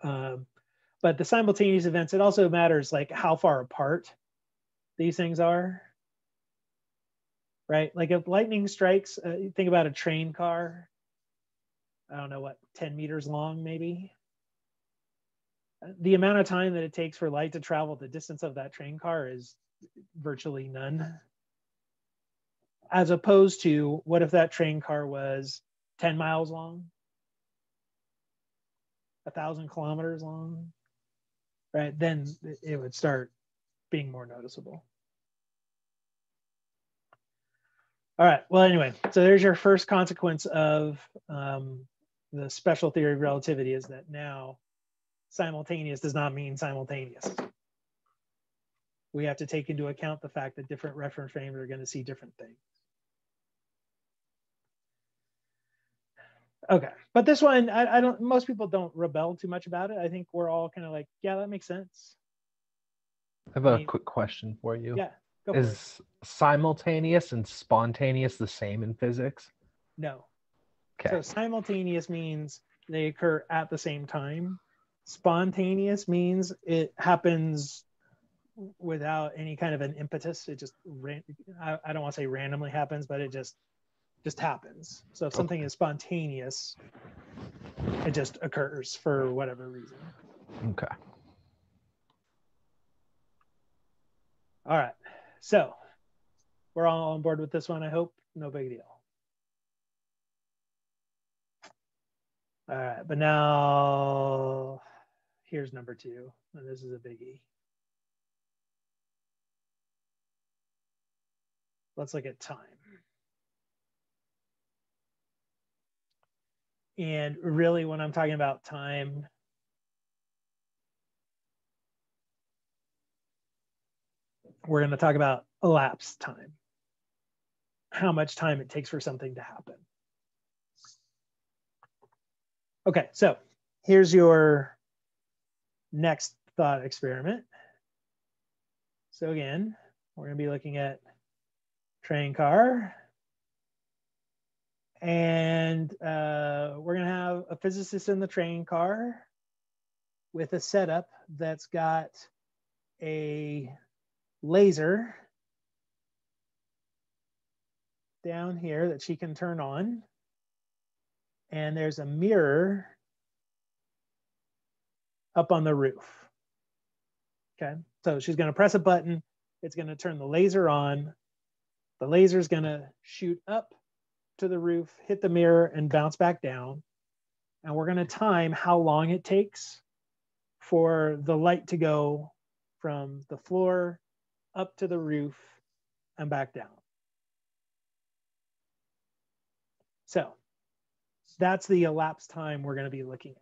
But the simultaneous events, it also matters like how far apart these things are, right? Like if lightning strikes, think about a train car, I don't know what, 10 meters long maybe. The amount of time that it takes for light to travel the distance of that train car is virtually none. As opposed to, what if that train car was 10 miles long, 1,000 kilometers long, right? Then it would start being more noticeable. All right, well, anyway, so there's your first consequence of the special theory of relativity, is that now simultaneous does not mean simultaneous. We have to take into account the fact that different reference frames are going to see different things. Okay, but this one, I don't, most people don't rebel too much about it. I think we're all kind of like, yeah, that makes sense. I have a quick question for you. Yeah, go for it. Is simultaneous and spontaneous the same in physics? No. Okay. So simultaneous means they occur at the same time. Spontaneous means it happens without any kind of an impetus. It just, I don't want to say randomly happens, but it just happens. So if something is spontaneous, it just occurs for whatever reason. Okay. All right. So we're all on board with this one, I hope. No big deal. All right, but now here's number 2, and this is a biggie. Let's look at time. And really, when I'm talking about time, we're going to talk about elapsed time, how much time it takes for something to happen. Okay, so here's your next thought experiment. So again, we're going to be looking at train car, And we're going to have a physicist in the train car with a setup that's got a laser down here that she can turn on. And there's a mirror up on the roof. Okay, so she's going to press a button. It's going to turn the laser on. The laser is going to shoot up to the roof, hit the mirror, and bounce back down. And we're going to time how long it takes for the light to go from the floor up to the roof and back down. So that's the elapsed time we're going to be looking at.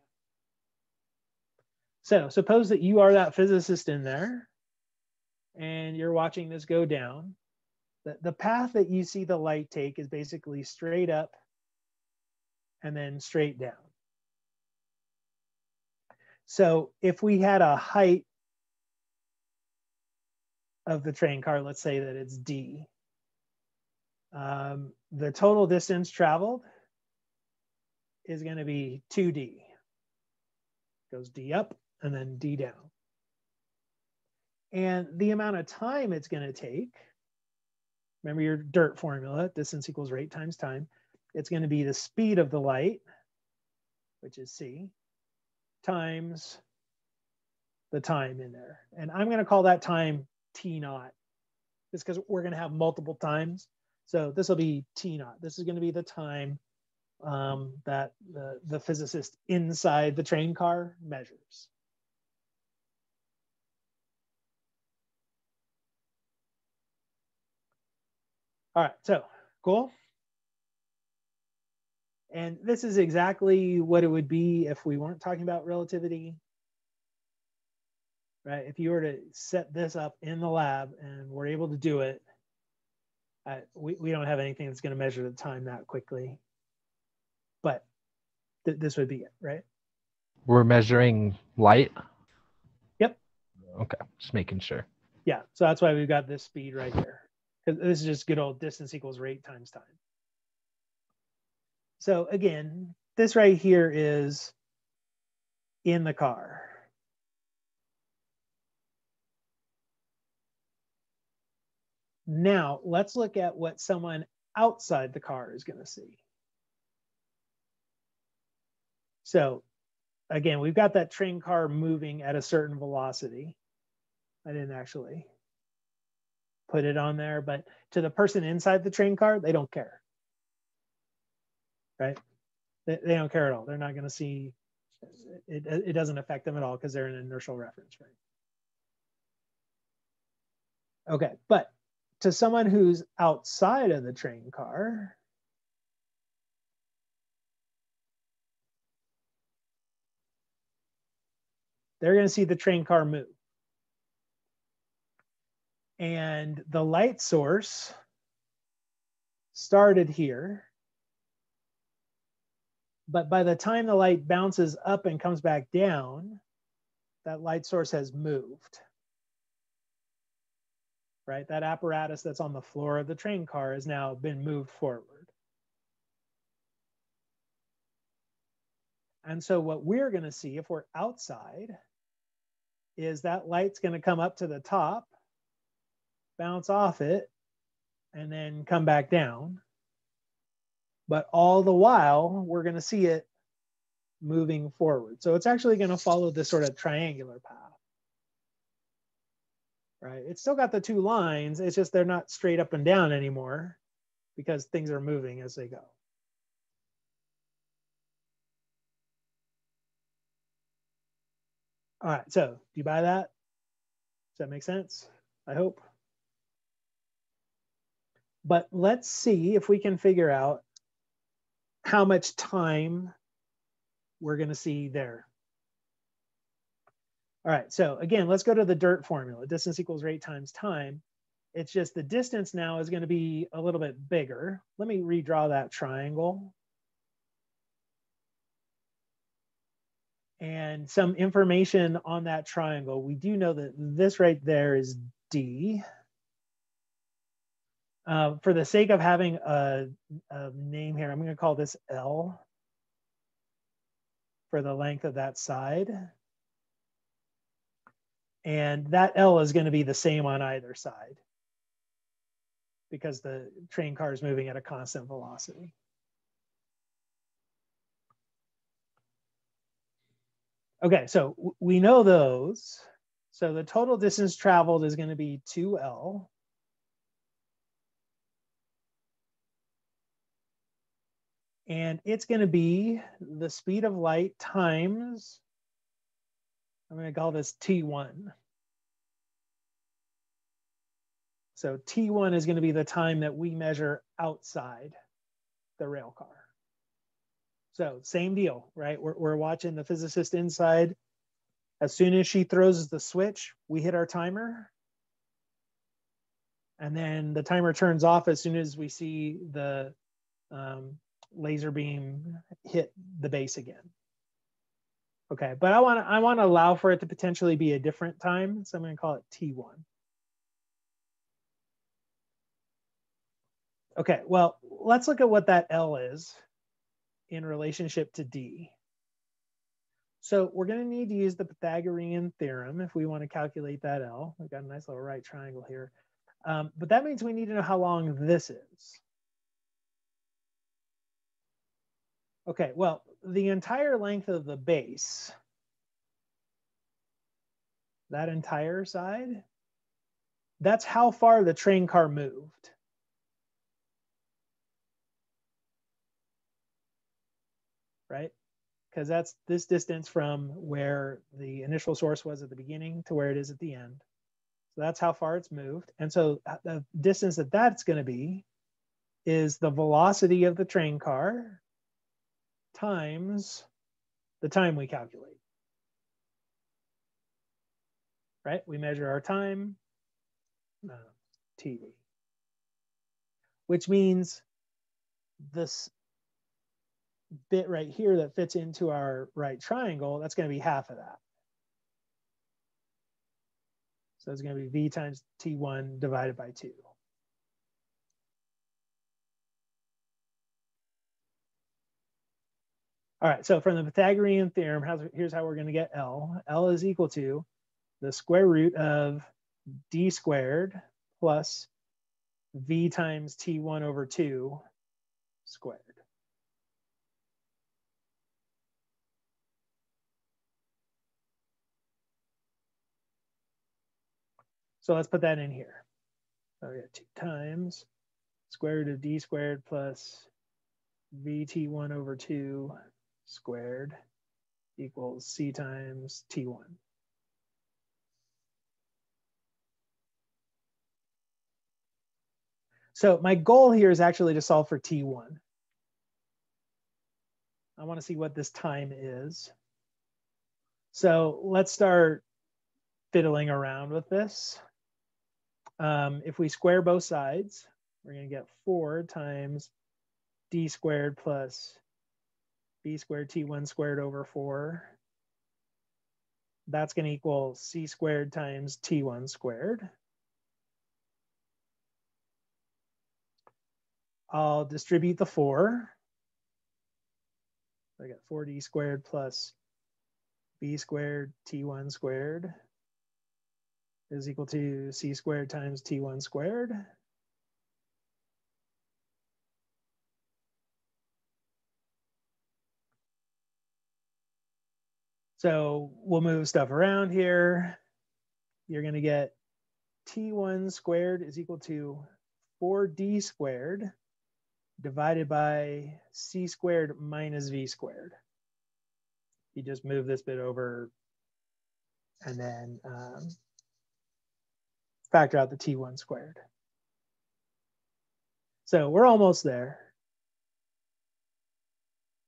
So suppose that you are that physicist in there and you're watching this go down. The path that you see the light take is basically straight up and then straight down. So if we had a height of the train car, let's say that it's d, the total distance traveled is going to be 2d. Goes d up and then d down. And the amount of time it's going to take, remember your dirt formula, distance equals rate times time. It's going to be the speed of the light, which is c, times the time in there. And I'm going to call that time t naught, just because we're going to have multiple times. So this will be t naught. This is going to be the time that the physicist inside the train car measures. All right, so cool. And this is exactly what it would be if we weren't talking about relativity, right? If you were to set this up in the lab and we're able to do it, we don't have anything that's going to measure the time that quickly, but this would be it, right? We're measuring light? Yep. Okay, just making sure. Yeah, so that's why we've got this speed right here, because this is just good old distance equals rate times time. So again, this right here is in the car. Now, let's look at what someone outside the car is going to see. So again, we've got that train car moving at a certain velocity. I didn't actually put it on there, but to the person inside the train car, they don't care, right? They don't care at all. They're not going to see, it doesn't affect them at all because they're an inertial reference frame. Okay, but to someone who's outside of the train car, they're going to see the train car move. And the light source started here, but by the time the light bounces up and comes back down, that light source has moved, right? That apparatus that's on the floor of the train car has now been moved forward. And so what we're going to see if we're outside is that light's going to come up to the top, bounce off it, and then come back down. But all the while, we're going to see it moving forward. So it's actually going to follow this sort of triangular path, right? It's still got the two lines. It's just they're not straight up and down anymore because things are moving as they go. All right, so do you buy that? Does that make sense? I hope. But let's see if we can figure out how much time we're going to see there. All right, so again, let's go to the dirt formula. Distance equals rate times time. It's just the distance now is going to be a little bit bigger. Let me redraw that triangle. And some information on that triangle. We do know that this right there is D. For the sake of having a name here, I'm going to call this L for the length of that side. And that L is going to be the same on either side because the train car is moving at a constant velocity. Okay, so we know those. So the total distance traveled is going to be 2L. And it's going to be the speed of light times, I'm going to call this T1. So T1 is going to be the time that we measure outside the rail car. So same deal, right? We're watching the physicist inside. As soon as she throws the switch, we hit our timer. And then the timer turns off as soon as we see the laser beam hit the base again. Okay, but I want to allow for it to potentially be a different time. So I'm going to call it T1. Okay, well, let's look at what that L is in relationship to D. So we're going to need to use the Pythagorean theorem if we want to calculate that L. We've got a nice little right triangle here. But that means we need to know how long this is. Okay, well, the entire length of the base, that entire side, that's how far the train car moved. Right? Because that's this distance from where the initial source was at the beginning to where it is at the end. So that's how far it's moved. And so the distance that that's going to be is the velocity of the train car times the time we calculate. Right? We measure our time, TV, which means this bit right here that fits into our right triangle, that's going to be half of that. So it's going to be V times T1 divided by 2. All right, so from the Pythagorean theorem, here's how we're going to get L. L is equal to the square root of D squared plus V times T1 over 2 squared. So let's put that in here. So we got 2 times square root of D squared plus VT1 over 2 squared equals C times T1. So my goal here is actually to solve for T1. I want to see what this time is. So let's start fiddling around with this. If we square both sides, we're going to get 4 times D squared plus B squared T1 squared over 4. That's going to equal C squared times T1 squared. I'll distribute the 4. I got 4D squared plus B squared T1 squared is equal to C squared times T1 squared. So we'll move stuff around here. You're going to get T1 squared is equal to 4D squared divided by C squared minus V squared. You just move this bit over and then factor out the T1 squared. So we're almost there.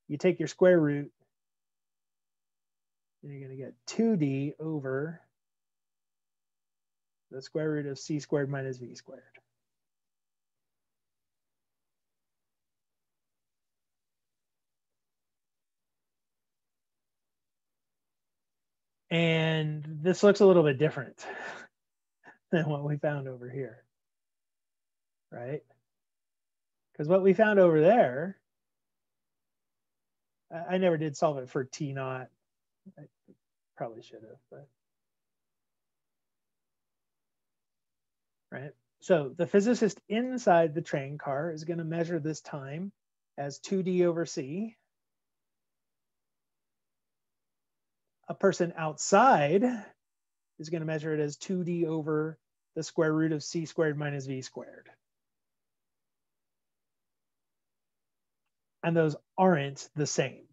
You take your square root, and you're going to get 2D over the square root of C squared minus V squared. And this looks a little bit different than what we found over here. right? Because what we found over there, I never did solve it for T naught. I probably should have, but right. So the physicist inside the train car is going to measure this time as 2d over c. A person outside is going to measure it as 2d over the square root of c squared minus v squared. And those aren't the same.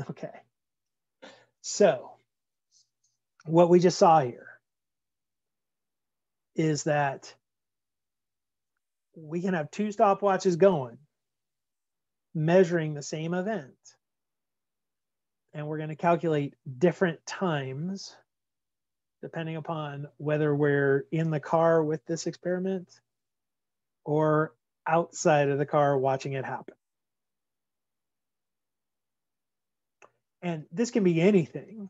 Okay. So what we just saw here is that we can have two stopwatches going, measuring the same event. And we're going to calculate different times depending upon whether we're in the car with this experiment or outside of the car watching it happen. And this can be anything.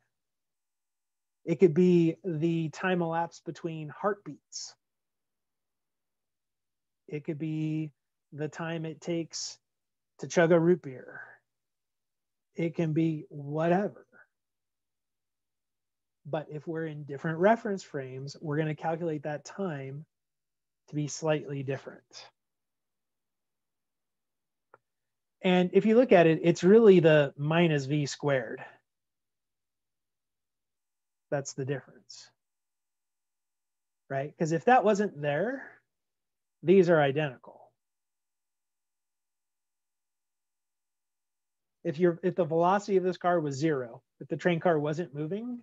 It could be the time elapsed between heartbeats. It could be the time it takes to chug a root beer. It can be whatever. But if we're in different reference frames, we're going to calculate that time to be slightly different. And if you look at it, it's really the minus v squared. That's the difference, right? Because if that wasn't there, these are identical. If the velocity of this car was 0, if the train car wasn't moving,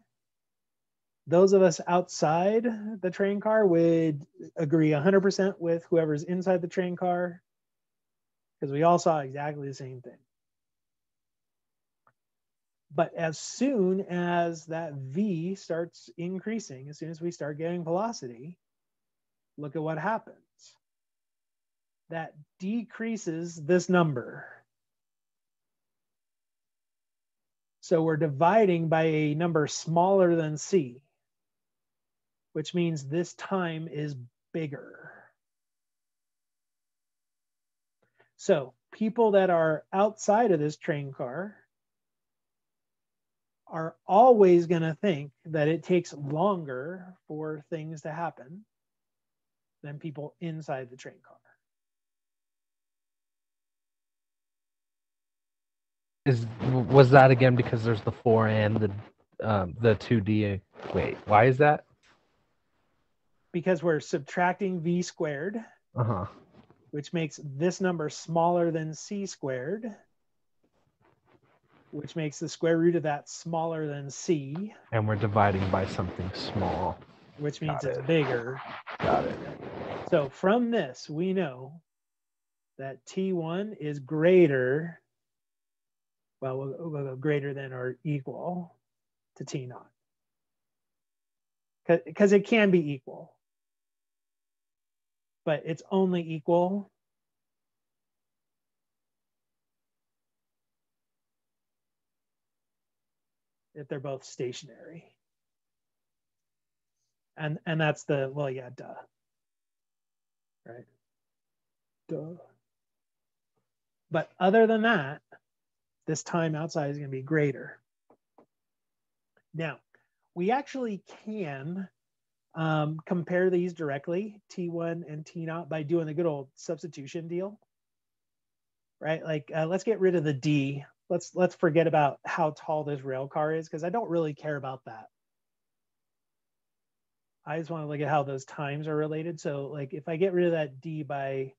those of us outside the train car would agree 100% with whoever's inside the train car, because we all saw exactly the same thing. But as soon as that V starts increasing, as soon as we start getting velocity, look at what happens. That decreases this number. So we're dividing by a number smaller than C, which means this time is bigger. So people that are outside of this train car are always going to think that it takes longer for things to happen than people inside the train car. Was that again because there's the 4 and the 2D? Wait, why is that? Because we're subtracting v squared, which makes this number smaller than c squared, which makes the square root of that smaller than c. And we're dividing by something small. Which means it's bigger. Got it. So from this, we know that T1 is greater, well, we'll go greater than or equal to T naught. Because it can be equal. But it's only equal if they're both stationary. And that's the, well, yeah, duh. Right? Duh. But other than that, this time outside is going to be greater. Now, we actually can compare these directly, T1 and T naught, by doing the good old substitution deal. Right? Like, let's get rid of the D. Let's forget about how tall this rail car is, because I don't really care about that. I just want to look at how those times are related. So like if I get rid of that D by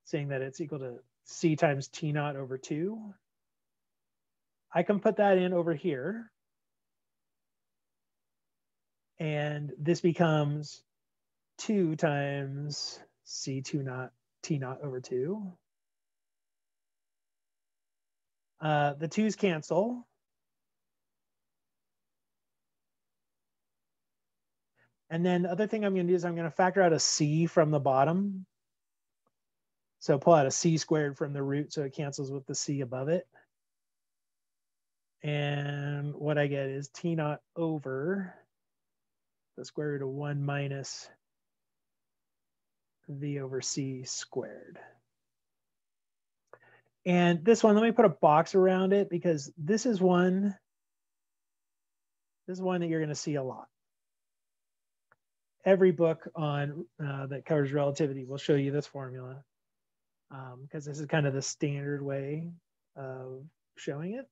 saying that it's equal to C times T naught over 2, I can put that in over here. And this becomes 2 times C2 naught T naught over 2. The 2's cancel. And then the other thing I'm going to do is I'm going to factor out a C from the bottom. So pull out a c squared from the root so it cancels with the c above it. And what I get is t naught over the square root of 1 minus v over c squared. And this one, let me put a box around it because this is one that you're going to see a lot. Every book on that covers relativity will show you this formula because this is kind of the standard way of showing it.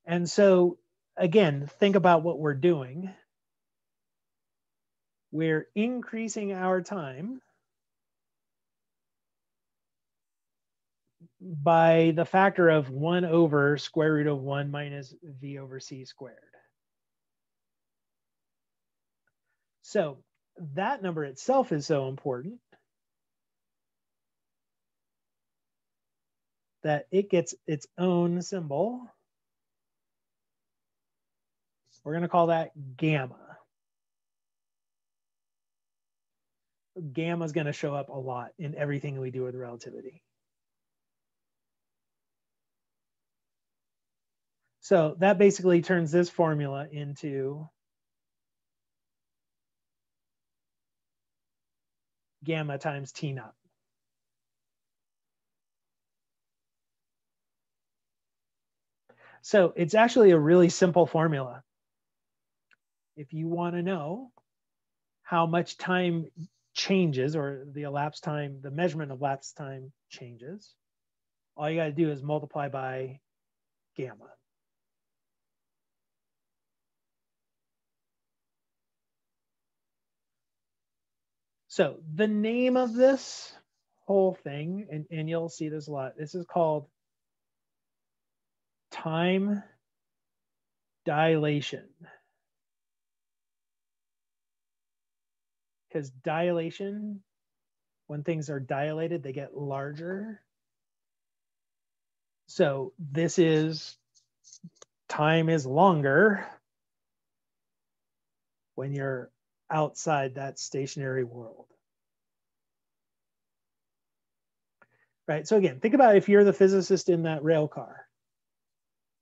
And so, again, think about what we're doing. We're increasing our time by the factor of 1 over square root of 1 minus v over c squared. So that number itself is so important that it gets its own symbol. We're going to call that gamma. Gamma is going to show up a lot in everything we do with relativity. So that basically turns this formula into gamma times T naught. So it's actually a really simple formula. If you want to know how much time changes, or the elapsed time, the measurement of elapsed time changes, all you got to do is multiply by gamma. So the name of this whole thing, and you'll see this a lot, this is called time dilation. Because dilation, when things are dilated, they get larger. So this is, time is longer when you're outside that stationary world. Right, so again, think about if you're the physicist in that rail car.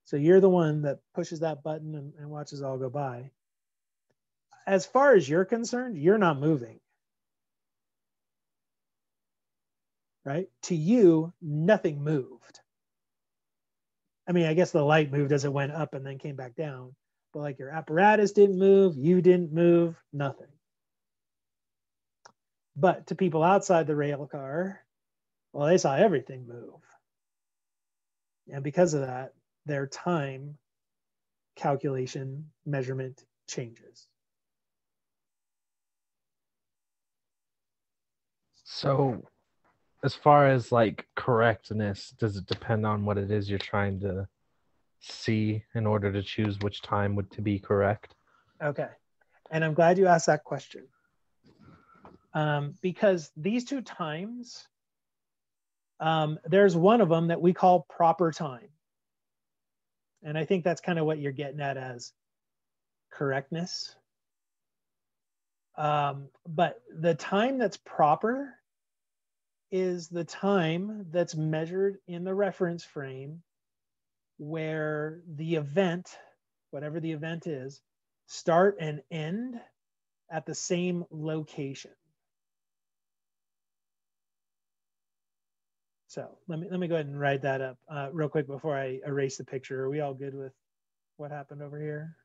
So you're the one that pushes that button and watches it all go by. As far as you're concerned, you're not moving. Right? To you, nothing moved. I mean, I guess the light moved as it went up and then came back down. But like your apparatus didn't move, you didn't move, nothing. But to people outside the rail car, well, they saw everything move. And because of that, their time calculation measurement changes. So as far as like correctness, does it depend on what it is you're trying to see in order to choose which time would to be correct? Okay. And I'm glad you asked that question. Because these two times, there's one of them that we call proper time. And I think that's kind of what you're getting at as correctness. But the time that's proper is the time that's measured in the reference frame where the event, whatever the event is, start and end at the same location. So let me go ahead and write that up real quick before I erase the picture. Are we all good with what happened over here?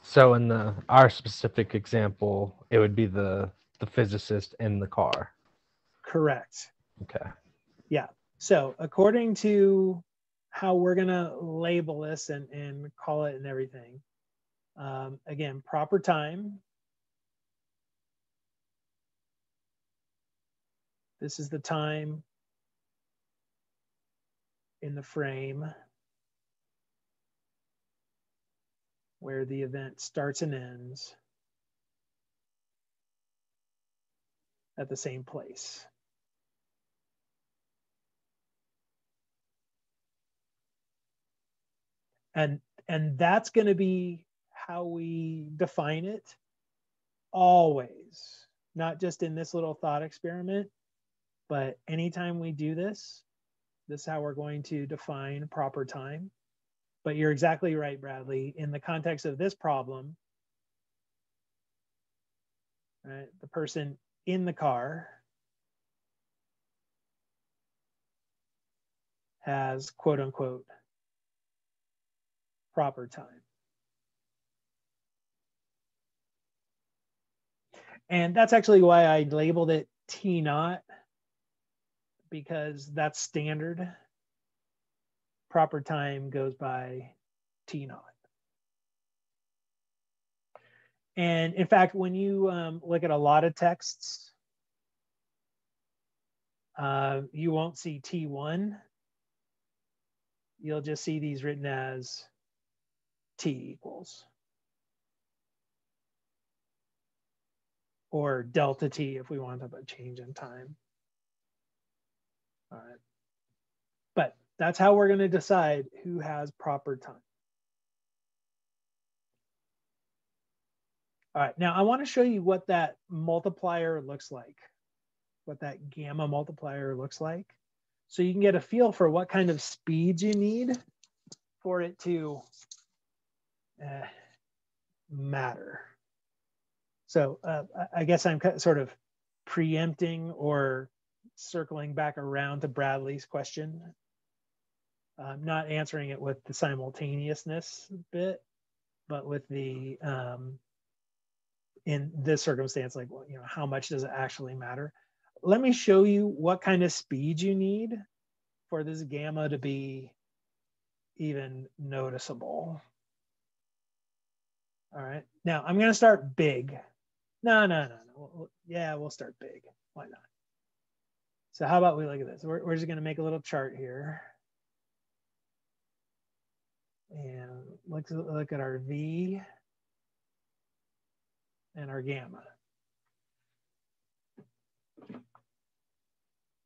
So in our specific example, it would be the physicist in the car. Correct. Okay. Yeah. So according to how we're going to label this and call it and everything, again, proper time. This is the time in the frame where the event starts and ends at the same place. And that's going to be how we define it always. not just in this little thought experiment, but anytime we do this, this is how we're going to define proper time. But you're exactly right, Bradley. In the context of this problem, right, the person in the car has quote unquote proper time. And that's actually why I labeled it T naught, because that's standard. Proper time goes by T naught. And in fact, when you look at a lot of texts, you won't see T1. You'll just see these written as T equals. Or delta T if we want to have a change in time. All right. But that's how we're going to decide who has proper time. All right, now I want to show you what that multiplier looks like, what that gamma multiplier looks like, so you can get a feel for what kind of speeds you need for it to matter. So I guess I'm sort of preempting or circling back around to Bradley's question. I'm not answering it with the simultaneousness bit, but with the in this circumstance, like, well, you know, how much does it actually matter? Let me show you what kind of speed you need for this gamma to be even noticeable. All right, now I'm going to start big. No. Yeah, we'll start big. Why not? So how about we look at this? We're just going to make a little chart here. And look at our V and our gamma.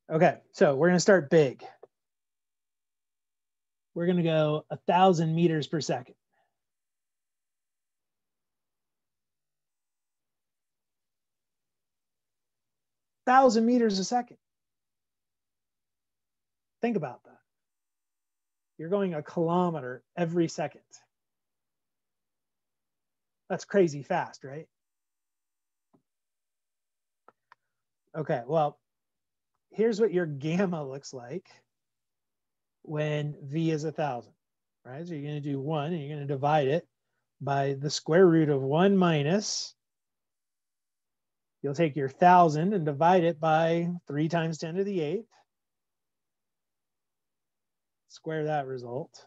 Okay, so we're going to start big. We're going to go 1,000 meters per second. Thousand meters a second. Think about that. You're going a kilometer every second. That's crazy fast, right? Okay, well, here's what your gamma looks like when V is 1,000, right? So you're going to do 1 and you're going to divide it by the square root of 1 minus. You'll take your 1,000 and divide it by 3 times 10 to the 8th. Square that result.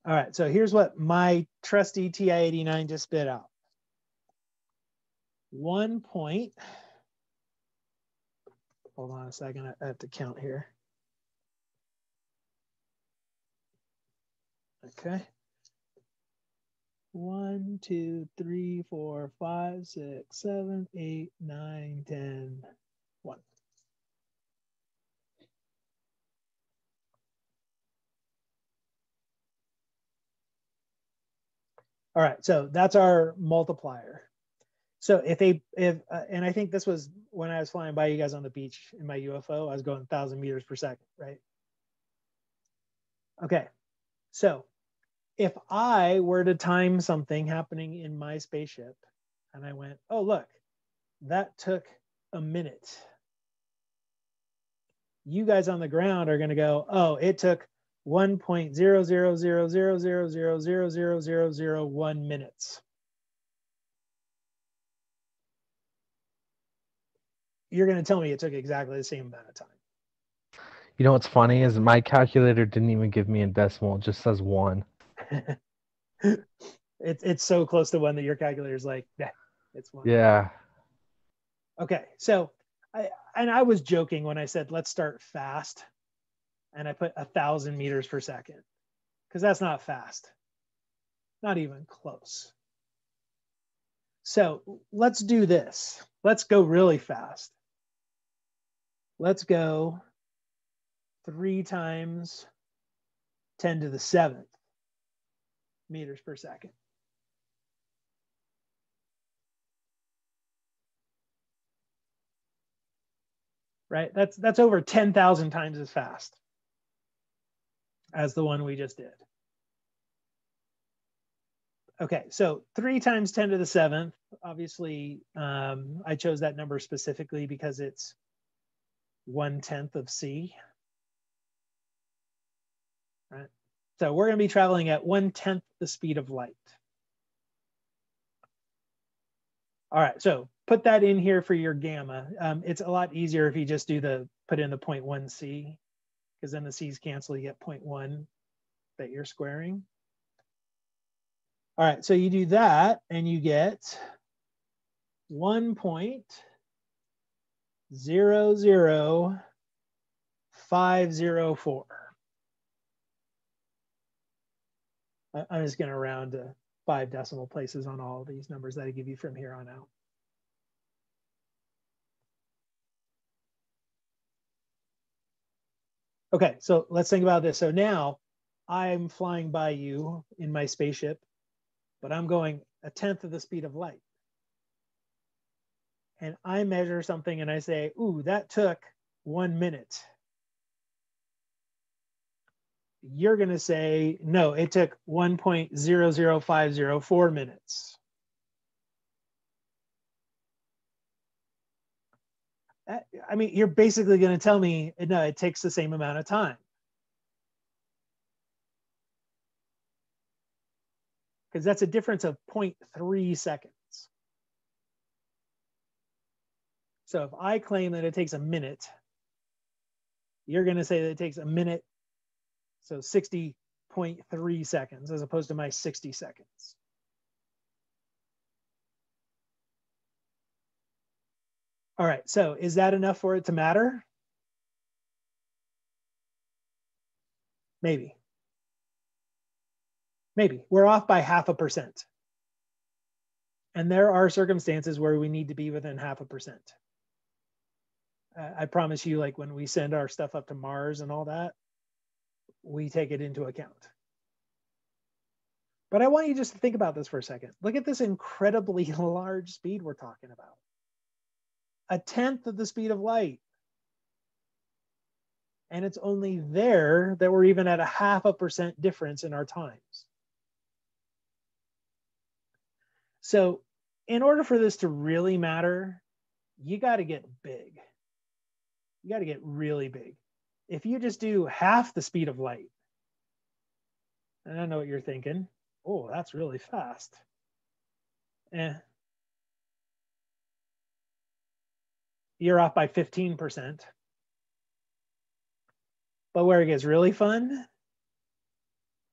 All right, so here's what my trusty TI-89 just spit out. 1 point, hold on a second, I have to count here. Okay. 1, 2, 3, 4, 5, 6, 7, 8, 9, 10, 1. All right, so that's our multiplier. So and I think this was when I was flying by you guys on the beach in my UFO, I was going 1,000 meters per second, right? Okay, so if I were to time something happening in my spaceship and I went, oh, look, that took a minute. You guys on the ground are going to go, oh, it took 1.0000000000001 minutes. You're going to tell me it took exactly the same amount of time. You know what's funny is my calculator didn't even give me a decimal. It just says 1. It's so close to 1 that your calculator's like, nah, it's 1. Yeah. Okay, so I was joking when I said let's start fast, and I put 1,000 meters per second, because that's not fast, not even close. So let's do this. Let's go really fast. Let's go 3 times 10 to the 7th. meters per second. Right? That's over 10,000 times as fast as the one we just did. Okay, so 3 times 10 to the 7th. Obviously, I chose that number specifically because it's 1/10 of c. Right? So we're going to be traveling at 1/10 the speed of light. All right, so put that in here for your gamma. It's a lot easier if you just put in the 0.1 c, because then the c's cancel, you get 0.1 that you're squaring. All right, so you do that and you get 1.00504. I'm just going to round to 5 decimal places on all of these numbers that I give you from here on out. Okay, so let's think about this. So now I'm flying by you in my spaceship, but I'm going 1/10 of the speed of light. And I measure something and I say, ooh, that took 1 minute. You're going to say, no, it took 1.00504 minutes. I mean, you're basically going to tell me, no, it takes the same amount of time. Because that's a difference of 0.3 seconds. So if I claim that it takes a minute, you're going to say that it takes a minute, so 60.3 seconds, as opposed to my 60 seconds. All right, so is that enough for it to matter? Maybe. Maybe. We're off by 0.5%. And there are circumstances where we need to be within 0.5%. I promise you, like when we send our stuff up to Mars and all that, we take it into account. But I want you just to think about this for a second. Look at this incredibly large speed we're talking about. 1/10 of the speed of light. And it's only there that we're even at a 0.5% difference in our times. So in order for this to really matter, you got to get big. You got to get really big. If you just do half the speed of light, and I know what you're thinking, oh, that's really fast. You're off by 15%. But where it gets really fun,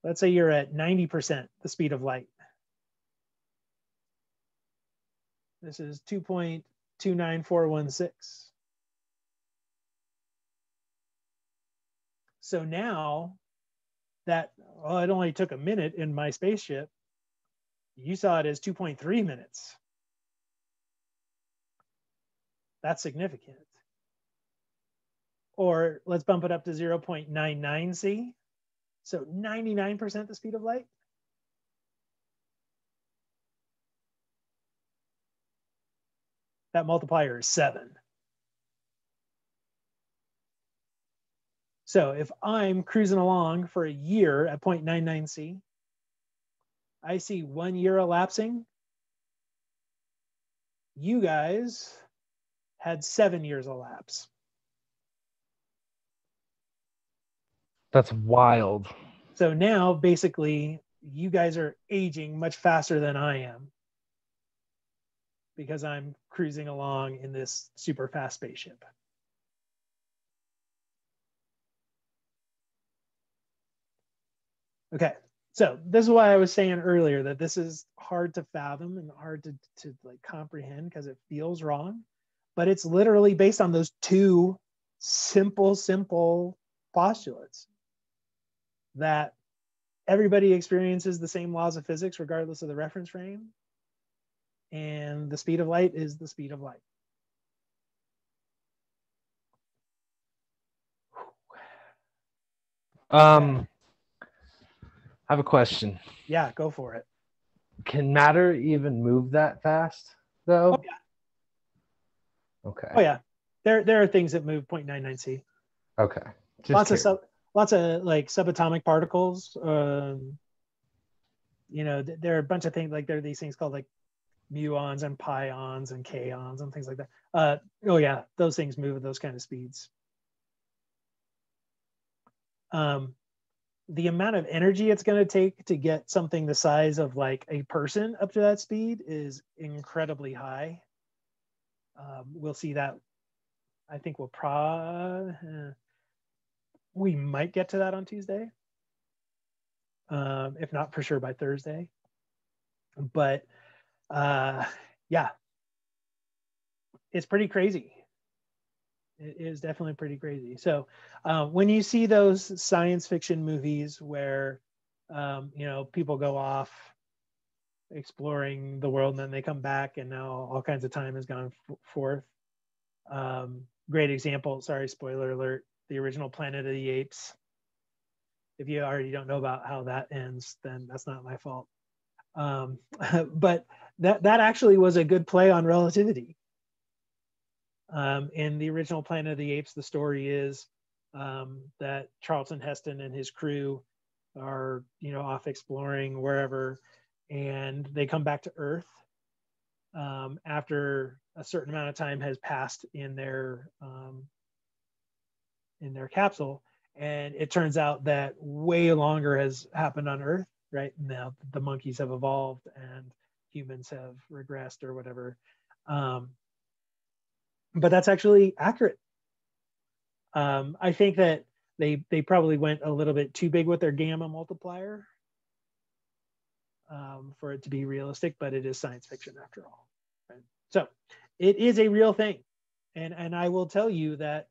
let's say you're at 90% the speed of light. This is 2.29416. So now that, well, it only took a minute in my spaceship, you saw it as 2.3 minutes. That's significant. Or let's bump it up to 0.99 C. So 99% the speed of light. That multiplier is 7. So if I'm cruising along for a year at 0.99 C, I see 1 year elapsing. You guys had 7 years elapse. That's wild. So now basically you guys are aging much faster than I am because I'm cruising along in this super fast spaceship. Okay, so this is why I was saying earlier that this is hard to fathom and hard to like comprehend because it feels wrong, but it's literally based on those two simple postulates that everybody experiences the same laws of physics regardless of the reference frame, and the speed of light is the speed of light. I have a question. Yeah, go for it. Can matter even move that fast, though? Oh yeah. Okay. Oh yeah. There are things that move 0.99c. Okay. Just Lots of like subatomic particles. There are a bunch of things, like there are these things called like muons and pions and kaons and things like that. Oh yeah, those things move at those kind of speeds. The amount of energy it's going to take to get something the size of like a person up to that speed is incredibly high. We'll see that. I think we might get to that on Tuesday, if not for sure by Thursday. But yeah, it's pretty crazy. It is definitely pretty crazy. So when you see those science fiction movies where people go off exploring the world and then they come back and now all kinds of time has gone forth. Great example, sorry, spoiler alert, the original Planet of the Apes. If you already don't know about how that ends, then that's not my fault. But that actually was a good play on relativity. In the original Planet of the Apes, the story is that Charlton Heston and his crew are, off exploring wherever, and they come back to Earth after a certain amount of time has passed in their capsule, and it turns out that way longer has happened on Earth. Right now, the monkeys have evolved and humans have regressed or whatever. But that's actually accurate. I think that they probably went a little bit too big with their gamma multiplier for it to be realistic, but it is science fiction after all. Right? So it is a real thing. And I will tell you that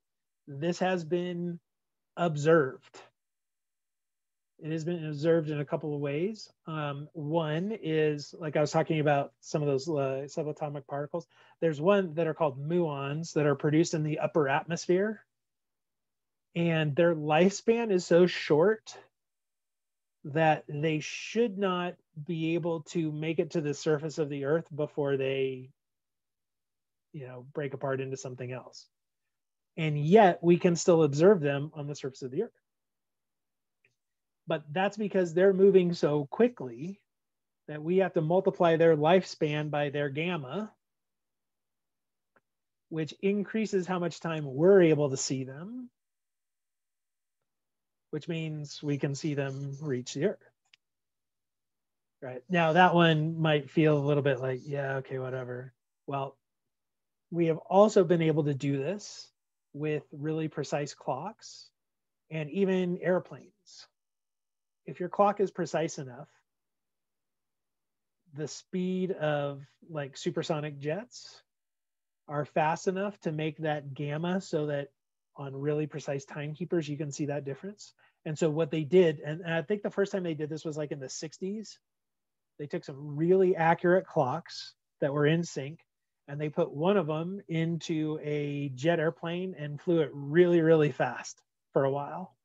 this has been observed. It has been observed in a couple of ways. One is, like I was talking about some of those subatomic particles. There's one that are called muons that are produced in the upper atmosphere. And their lifespan is so short that they should not be able to make it to the surface of the Earth before they, break apart into something else. And yet we can still observe them on the surface of the Earth. But that's because they're moving so quickly that we have to multiply their lifespan by their gamma, which increases how much time we're able to see them, which means we can see them reach the Earth. Right. Now that one might feel a little bit like, yeah, okay, whatever. Well, we have also been able to do this with really precise clocks and even airplanes. If your clock is precise enough, the speed of like supersonic jets are fast enough to make that gamma so that on really precise timekeepers, you can see that difference. And so what they did, and I think the first time they did this was like in the 60s, they took some really accurate clocks that were in sync, and they put one of them into a jet airplane and flew it really, really fast for a while.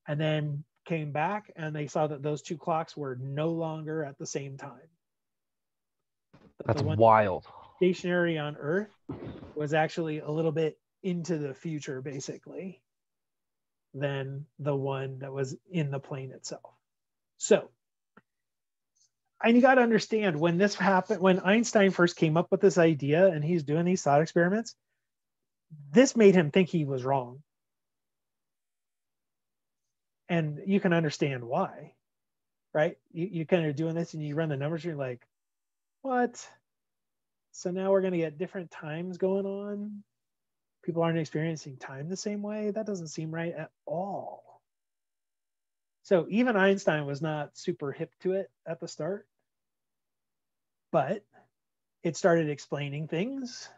And then came back and they saw that those two clocks were no longer at the same time. That's wild. Stationary on Earth was actually a little bit into the future, basically, than the one that was in the plane itself. So, and you got to understand, when this happened, when Einstein first came up with this idea and he's doing these thought experiments, this made him think he was wrong. And you can understand why, right? You kind of doing this and you run the numbers and you're like, what? So now we're going to get different times going on. People aren't experiencing time the same way. That doesn't seem right at all. So even Einstein was not super hip to it at the start, but it started explaining things,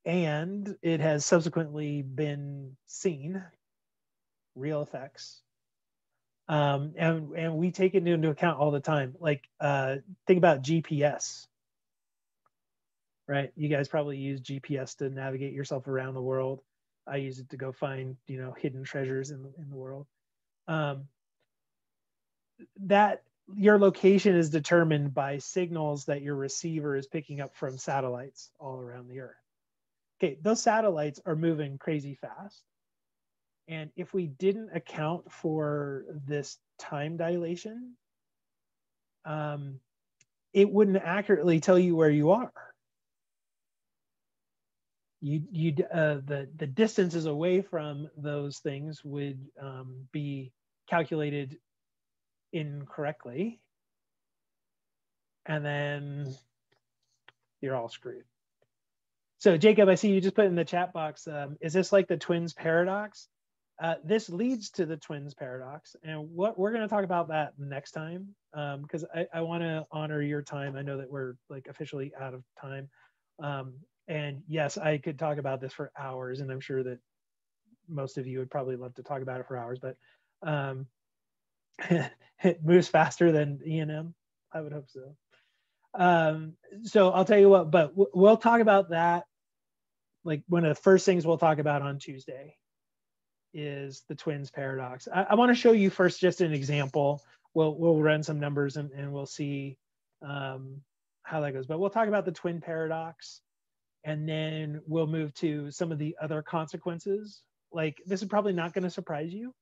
and it has subsequently been seen, real effects. And we take it into account all the time. Like think about GPS, right? You guys probably use GPS to navigate yourself around the world. I use it to go find, hidden treasures in the world. that your location is determined by signals that your receiver is picking up from satellites all around the Earth. Okay, those satellites are moving crazy fast. And if we didn't account for this time dilation, it wouldn't accurately tell you where you are. The distances away from those things would be calculated incorrectly, and then you're all screwed. So Jacob, I see you just put in the chat box, is this like the twins paradox? This leads to the twins paradox, and what we're going to talk about that next time, because I want to honor your time. I know that we're like officially out of time, and yes, I could talk about this for hours, and I'm sure that most of you would probably love to talk about it for hours, but it moves faster than E&M. I would hope so. So I'll tell you what, but we'll talk about that. Like one of the first things we'll talk about on Tuesday is the twins paradox. I want to show you first just an example. We'll run some numbers and we'll see how that goes. But we'll talk about the twin paradox, and then we'll move to some of the other consequences. Like this is probably not going to surprise you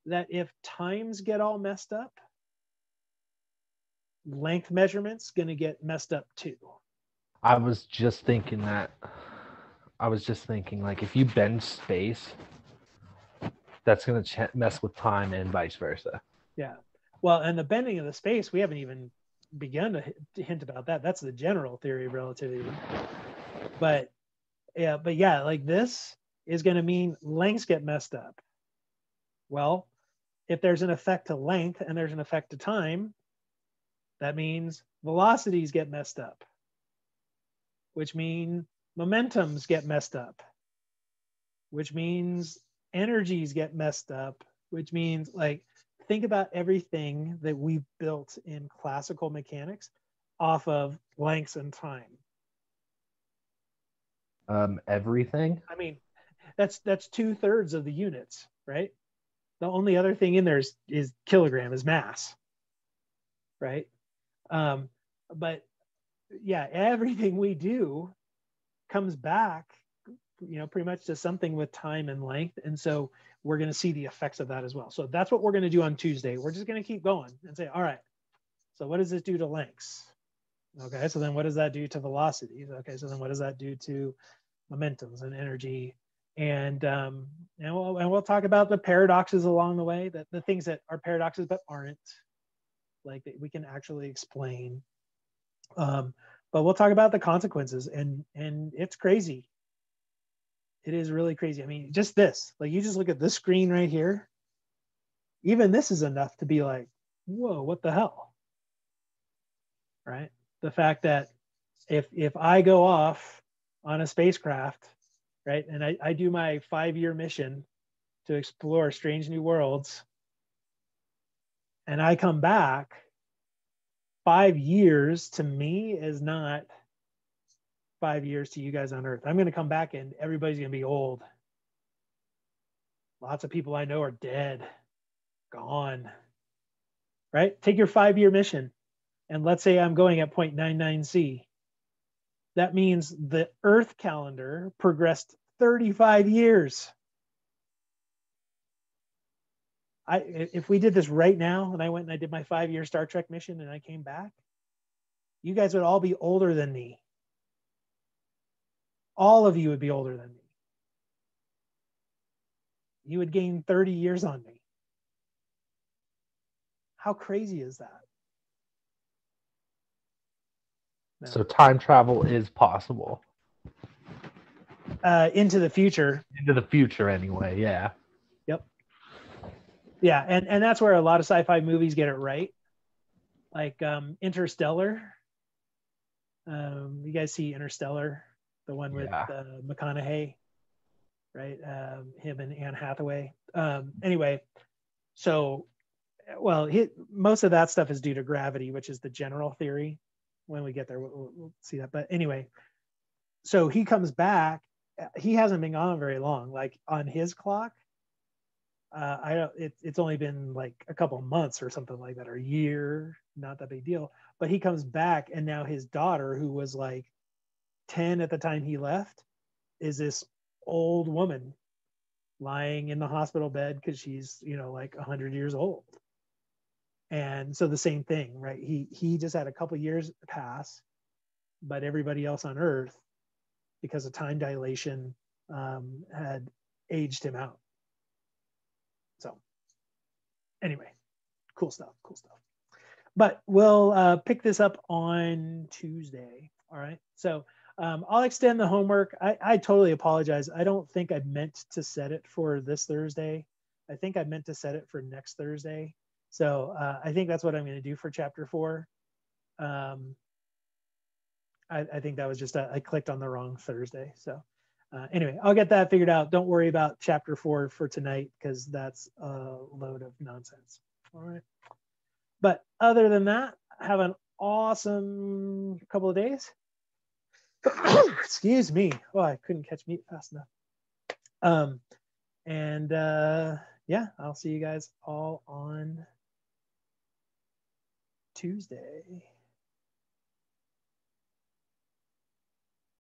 that if times get all messed up, length measurements going to get messed up too. I was just thinking that. I was just thinking, like, if you bend space, that's going to mess with time and vice versa. Yeah. Well, and the bending of the space, we haven't even begun to hint about that. That's the general theory of relativity. But yeah, like this is going to mean lengths get messed up. Well, if there's an effect to length and there's an effect to time, that means velocities get messed up, which mean momentums get messed up, which means energies get messed up, which means, like, think about everything that we've built in classical mechanics off of lengths and time. Everything? I mean, that's 2/3 of the units, right? The only other thing in there is kilogram, is mass, right? But yeah, everything we do comes back, pretty much to something with time and length. And so we're going to see the effects of that as well. So that's what we're going to do on Tuesday. We're just going to keep going and say, all right, so what does this do to lengths? Okay, so then what does that do to velocities? Okay, so then what does that do to momentums and energy? And we'll talk about the paradoxes along the way, that the things that are paradoxes but aren't, like that we can actually explain. But we'll talk about the consequences, and it's crazy. It is really crazy. I mean, just this, like, you just look at this screen right here. Even this is enough to be like, whoa, what the hell? Right? The fact that if I go off on a spacecraft, right, and I do my 5-year mission to explore strange new worlds, and I come back, 5 years to me is not 5 years to you guys on Earth. I'm going to come back and everybody's going to be old. Lots of people I know are dead, gone, right? Take your 5-year mission, and let's say I'm going at 0.99C. That means the Earth calendar progressed 35 years. If we did this right now, and I went and I did my 5-year Star Trek mission and I came back, you guys would all be older than me. All of you would be older than me. You would gain 30 years on me. How crazy is that? No. So time travel is possible. Into the future. Into the future, anyway, yeah. Yep. Yeah, and that's where a lot of sci-fi movies get it right. Like Interstellar. You guys see Interstellar? The one with McConaughey, right? Him and Anne Hathaway. Anyway, so, well, most of that stuff is due to gravity, which is the general theory. When we get there, we'll see that. But anyway, so he comes back. He hasn't been gone very long. Like on his clock, I don't. It's only been like a couple months or something like that, or a year. Not that big deal. But he comes back, and now his daughter, who was like 10 at the time he left, is this old woman lying in the hospital bed because she's, you know, like 100 years old. And so the same thing, right? He just had a couple years pass, but everybody else on Earth, because of time dilation, had aged him out. So anyway, cool stuff. But we'll pick this up on Tuesday. All right. So I'll extend the homework. I totally apologize. I don't think I meant to set it for this Thursday. I think I meant to set it for next Thursday. So I think that's what I'm going to do for chapter 4. I think that was just I clicked on the wrong Thursday. So anyway, I'll get that figured out. Don't worry about chapter 4 for tonight, because that's a load of nonsense. All right. But other than that, have an awesome couple of days. Excuse me. Oh, I couldn't catch meat fast enough. Yeah, I'll see you guys all on Tuesday.